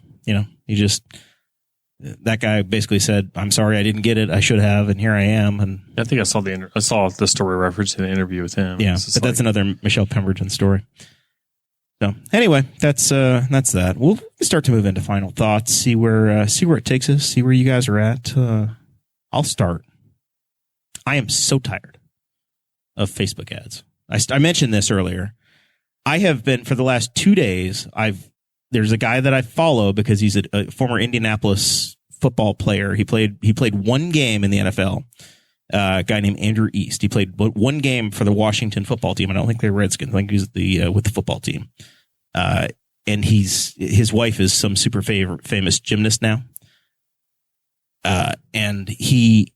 That guy basically said, I'm sorry, I didn't get it. I should have. And here I am. And I think I saw the story reference in the interview with him. Yeah. But that's another Michelle Pemberton story. So anyway, that's that. We'll start to move into final thoughts, see where it takes us, see where you guys are at. I'll start. I am so tired of Facebook ads. I mentioned this earlier. I have been for the last 2 days. There's a guy that I follow because he's a former Indianapolis football player. He played one game in the NFL. A guy named Andrew East. He played one game for the Washington football team. I don't think they're Redskins. I think he's with the football team. And his wife is some super famous gymnast now. And he's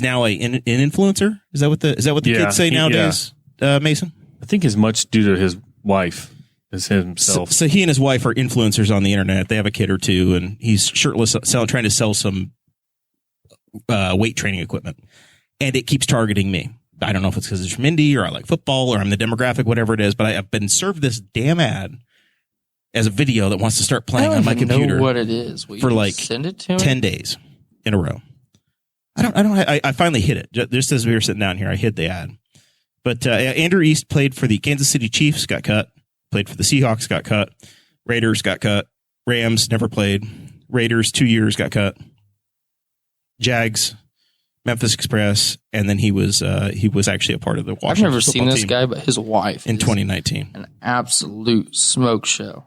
now an influencer. Is that what the kids say nowadays? Mason? I think as much due to his wife as himself. So he and his wife are influencers on the internet. They have a kid or two, and he's shirtless, trying to sell some weight training equipment, and it keeps targeting me. I don't know if it's because it's from Indy or I like football or I'm the demographic, whatever it is, but I've been served this damn ad as a video that wants to start playing on my computer. Know what it is for like send it to 10 days in a row. I finally hit it just as we were sitting down here. I hit the ad, but Andrew East played for the Kansas City Chiefs, got cut. Played for the Seahawks, got cut. Raiders got cut. Rams never played. Raiders 2 years, got cut. Jags, Memphis Express, and then he was actually a part of the Washington. I've never seen this guy, but his wife in 2019, an absolute smoke show.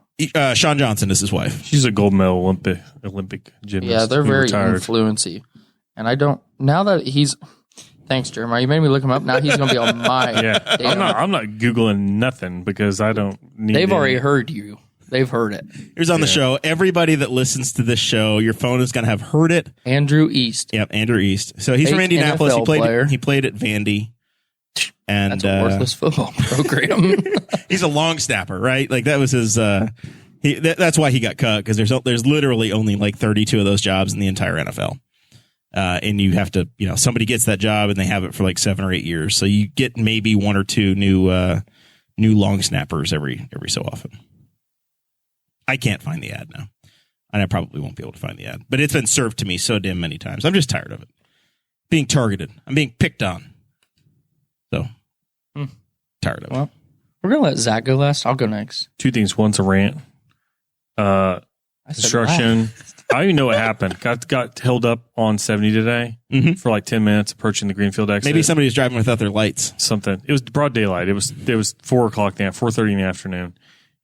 Shawn Johnson is his wife. She's a gold medal Olympic gymnast. Yeah, they're very influency, and I don't now that he's. Thanks, Jeremiah. You made me look him up. Now he's going to be on my. Yeah, I'm not Googling nothing because I don't need. They've already heard you. They've heard it. Here's on the show. Everybody that listens to this show, your phone is going to have heard it. Andrew East. Yep, Andrew East. So he's from Indianapolis. He played at Vandy. And that's a worthless football program. He's a long snapper, right? Like that was his. That's why he got cut because there's literally only like 32 of those jobs in the entire NFL. And you have to, somebody gets that job and they have it for like 7 or 8 years. So you get maybe 1 or 2 new long snappers every so often. I can't find the ad now. And I probably won't be able to find the ad. But it's been served to me so damn many times. I'm just tired of it. Being targeted. I'm being picked on. So, tired of it. Well, we're going to let Zach go last. I'll go next. 2 things. One's a rant. Destruction. I don't even know what happened. Got held up on 70 today for like 10 minutes approaching the Greenfield exit. Maybe somebody was driving without their lights. Something. It was broad daylight. It was 4:30 in the afternoon.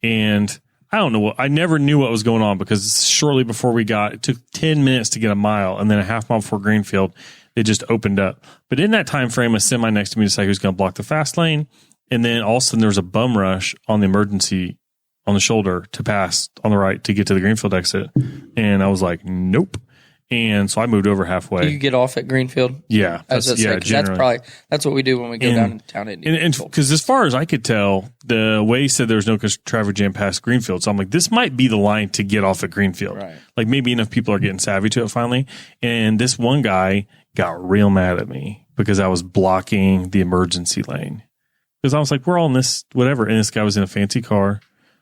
And I don't know I never knew what was going on because shortly before it took 10 minutes to get a mile, and then a half mile before Greenfield, they just opened up. But in that time frame, a semi next to me decided he was going to block the fast lane. And then all of a sudden there was a bum rush on the emergency on the shoulder to pass on the right to get to the Greenfield exit. And I was like, nope. And so I moved over halfway. You get off at Greenfield? Yeah. Generally. That's what we do when we go down to town. And because as far as I could tell, the way he said there was no traffic jam past Greenfield. So I'm like, this might be the line to get off at Greenfield. Right. Like maybe enough people are getting savvy to it finally. And this one guy got real mad at me because I was blocking the emergency lane. Because I was like, we're all in this, whatever. And this guy was in a fancy car.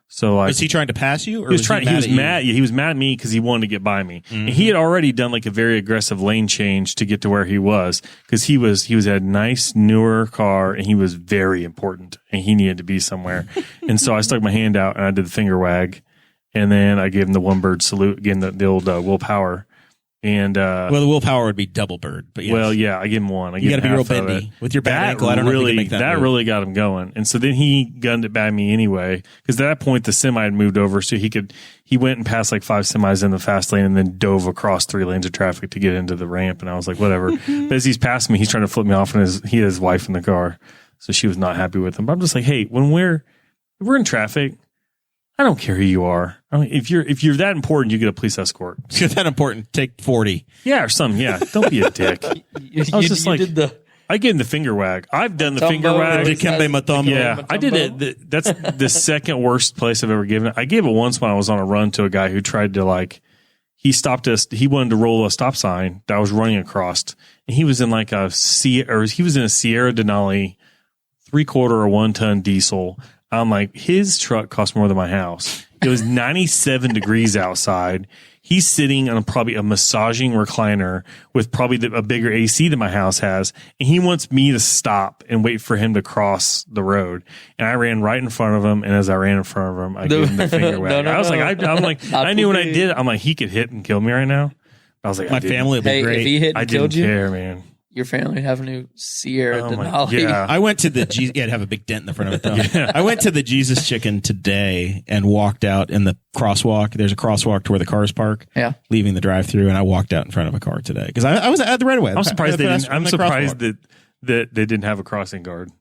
So like, was he trying to pass you? Or he was mad at you? He was mad at me because he wanted to get by me. Mm-hmm. And he had already done like a very aggressive lane change to get to where he was because he was at a nice newer car and he was very important and he needed to be somewhere. And so I stuck my hand out and I did the finger wag, and then I gave him the one bird salute again, the old willpower. And the willpower would be double bird, but yes. Well, yeah, I gave him one. You got to be real bendy with your bad ankle. I don't know if you can make that really got him going. And so then he gunned it by me anyway, because at that point the semi had moved over, so he went and passed like 5 semis in the fast lane and then dove across 3 lanes of traffic to get into the ramp. And I was like, whatever. But as he's passing me, he's trying to flip me off, and he had his wife in the car, so she was not happy with him. But I'm just like, hey, when we're in traffic, I don't care who you are. I mean, if you're that important, you get a police escort. If you're that important, take 40. Yeah, or something. Yeah, don't be a dick. I gave him the finger wag. I've done the finger wag. Yeah, I did it. That's the second worst place I've ever given it. I gave it once when I was on a run to a guy who tried to he stopped us. He wanted to roll a stop sign that I was running across, and he was in he was in a Sierra Denali 3/4 or 1 ton diesel. I'm like, his truck cost more than my house. It was 97 degrees outside. He's sitting on probably a massaging recliner with probably a bigger AC than my house has. And he wants me to stop and wait for him to cross the road. And I ran right in front of him. And as I ran in front of him, I gave him the finger wag. I knew when I did it, I'm like, he could hit and kill me right now. I was like, my family would be great. If he hit and killed you, I didn't care, man. Your family would have a new Sierra Denali. Yeah. I went to the it'd have a big dent in the front of it though. Yeah. I went to the Jesus Chicken today and walked out in the crosswalk. There's a crosswalk to where the cars park. Yeah. Leaving the drive-through, and I walked out in front of a car today because I was at the right of way. I'm surprised that they didn't have a crossing guard.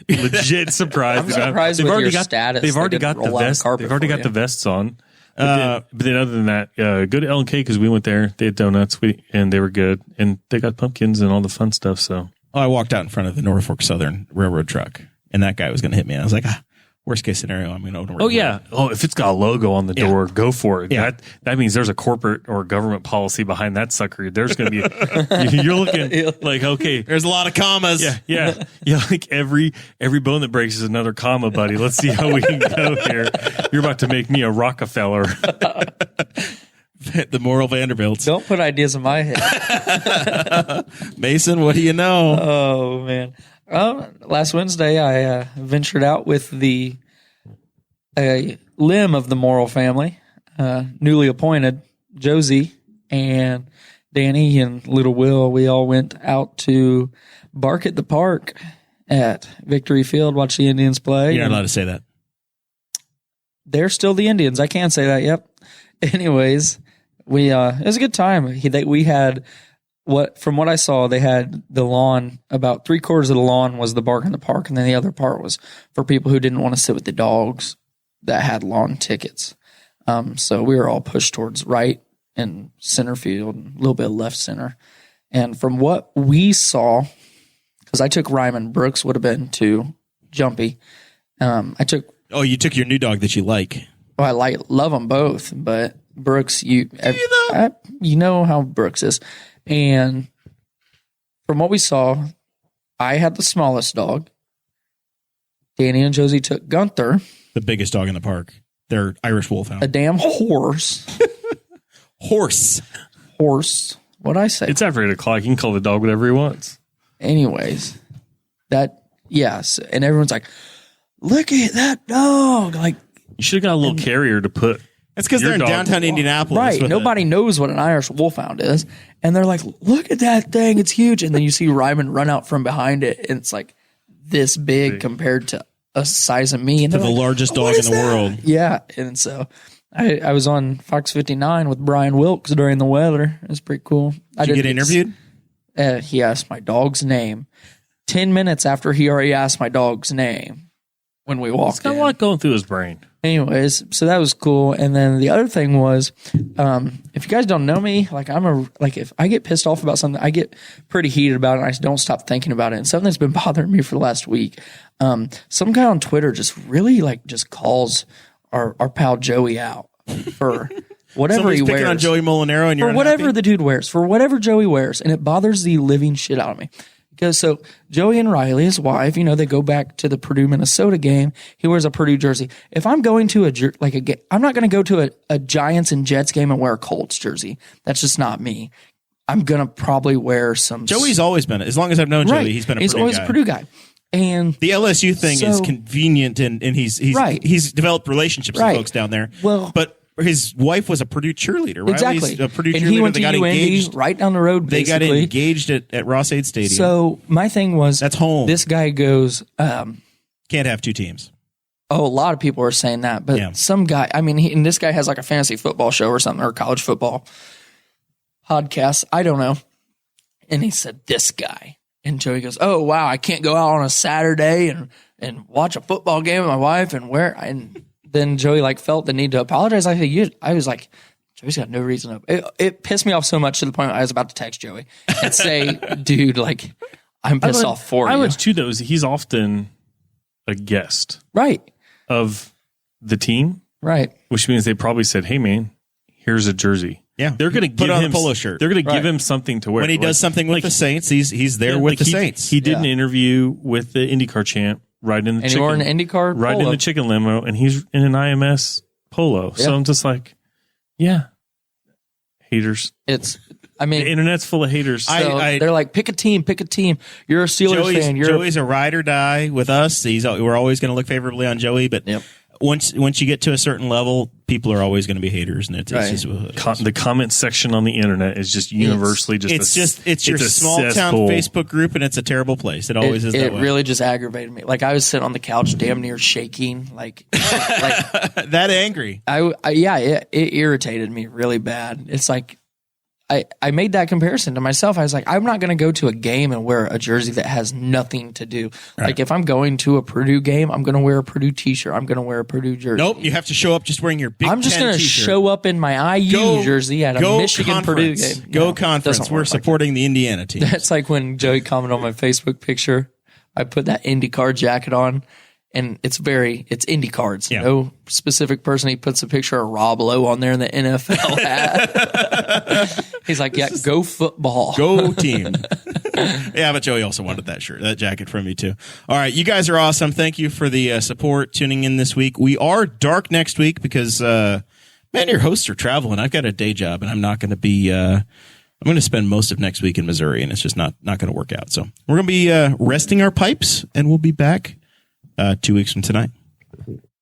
Legit surprised. I'm surprised with your status. They've already got the vest. They've already got the vests on. But then other than that, go to L&K because we went there. They had donuts, and they were good, and they got pumpkins and all the fun stuff. So I walked out in front of the Norfolk Southern Railroad truck, and that guy was going to hit me. And I was like, worst case scenario, I'm going to open. Oh yeah. Oh, if it's got a logo on the door, go for it. Yeah. That means there's a corporate or government policy behind that sucker. There's going to be you're looking like, okay, there's a lot of commas. Yeah. Like every bone that breaks is another comma, buddy. Let's see how we can go here. You're about to make me a Rockefeller. The Morrell Vanderbilts. Don't put ideas in my head. Mason, what do you know? Oh man. Last Wednesday, I ventured out with a limb of the Morrell family, newly appointed, Josie and Danny and little Will. We all went out to bark at the park at Victory Field, watch the Indians play. You're not allowed to say that. They're still the Indians. I can't say that. Yep. Anyways, it was a good time. We had. From what I saw, they had the lawn, about 3/4 of the lawn was the bark in the park, and then the other part was for people who didn't want to sit with the dogs that had lawn tickets. So we were all pushed towards right and center field, and a little bit of left center. And from what we saw, because I took Ryman, Brooks would have been too jumpy. You took your new dog that you like. Well, I love them both, but Brooks, you know how Brooks is. And from what we saw, I had the smallest dog. Danny and Josie took Gunther. The biggest dog in the park. They're Irish Wolfhound. A damn horse. Horse. What'd I say? It's after 8 o'clock. You can call the dog whatever he wants. Anyways, yes. And everyone's like, look at that dog. Like, you should have got a little carrier to put It's because they're in downtown Indianapolis. Right. Nobody knows what an Irish wolfhound is. And they're like, look at that thing. It's huge. And then you see Ryman run out from behind it. And it's like this big compared to a size of me. And to the largest dog in the world. Yeah. And so I was on Fox 59 with Brian Wilkes during the weather. It was pretty cool. Did you get interviewed? He asked my dog's name 10 minutes after he already asked my dog's name when we walked in. It's got a lot going through his brain. Anyways, so that was cool. And then the other thing was, if you guys don't know me, if I get pissed off about something, I get pretty heated about it. And I just don't stop thinking about it. And something that's been bothering me for the last week. Some guy on Twitter just really just calls our pal Joey out for whatever he wears. Picking on Joey Molinaro and you're for whatever the dude wears, for whatever Joey wears, and it bothers the living shit out of me. Because so Joey and Riley, his wife, they go back to the Purdue Minnesota game. He wears a Purdue jersey. If I'm going to I'm not going to go to a Giants and Jets game and wear a Colts jersey. That's just not me. I'm going to probably wear some. Joey's always been, as long as I've known Joey, he's been he's always a Purdue guy. And the LSU thing is convenient, and he's developed relationships with folks down there. Well, but his wife was a Purdue cheerleader, right? Exactly. A Purdue and cheerleader. He went to got UND, engaged right down the road, basically. They got engaged at Ross-Ade Stadium. So my thing was, that's home. This guy goes, can't have two teams. Oh, a lot of people are saying that, but some guy, and this guy has like a fantasy football show or something, or college football podcast. I don't know. And he said, this guy. And Joey goes, oh, wow, I can't go out on a Saturday and watch a football game with my wife and then Joey felt the need to apologize. I was like, Joey's got no reason to. It pissed me off so much to the point I was about to text Joey and say, dude, I'm pissed off for you. I was too, though. He's often a guest. Right. Of the team. Right. Which means they probably said, hey, man, here's a jersey. Yeah, they're going to give him a polo shirt. They're going to give him something to wear when he does something with the Saints. He's there with the Saints. He did an interview with the IndyCar champ, riding the and he wore an IndyCar riding polo. The chicken limo, and he's in an IMS polo. Yeah. So I'm just like, haters. The internet's full of haters. So they're like, pick a team. You're a Steelers fan. Joey's a ride or die with us. We're always going to look favorably on Joey, but. Yep. Once you get to a certain level, people are always going to be haters, and it's just the comment section on the internet is just universally it's your small town Facebook group, and it's a terrible place. It always is. That way. It really just aggravated me. I was sitting on the couch, damn near shaking, that angry. It irritated me really bad. It's like. I made that comparison to myself. I was like, I'm not going to go to a game and wear a jersey that has nothing to do. Right. If I'm going to a Purdue game, I'm going to wear a Purdue t-shirt. I'm going to wear a Purdue jersey. Nope, you have to show up just wearing your Big Ten I'm just going to show up in my IU jersey at a Michigan Purdue game. Go conference. We're supporting the Indiana team. That's like when Joey commented on my Facebook picture. I put that IndyCar jacket on. And it's Indy cards. Yeah. No specific person. He puts a picture of Rob Lowe on there in the NFL hat. He's like, go football. Go team. Yeah, but Joey also wanted that jacket from me too. All right, you guys are awesome. Thank you for the support tuning in this week. We are dark next week because, your hosts are traveling. I've got a day job and I'm not going to be, I'm going to spend most of next week in Missouri and it's just not going to work out. So we're going to be resting our pipes and we'll be back 2 weeks from tonight.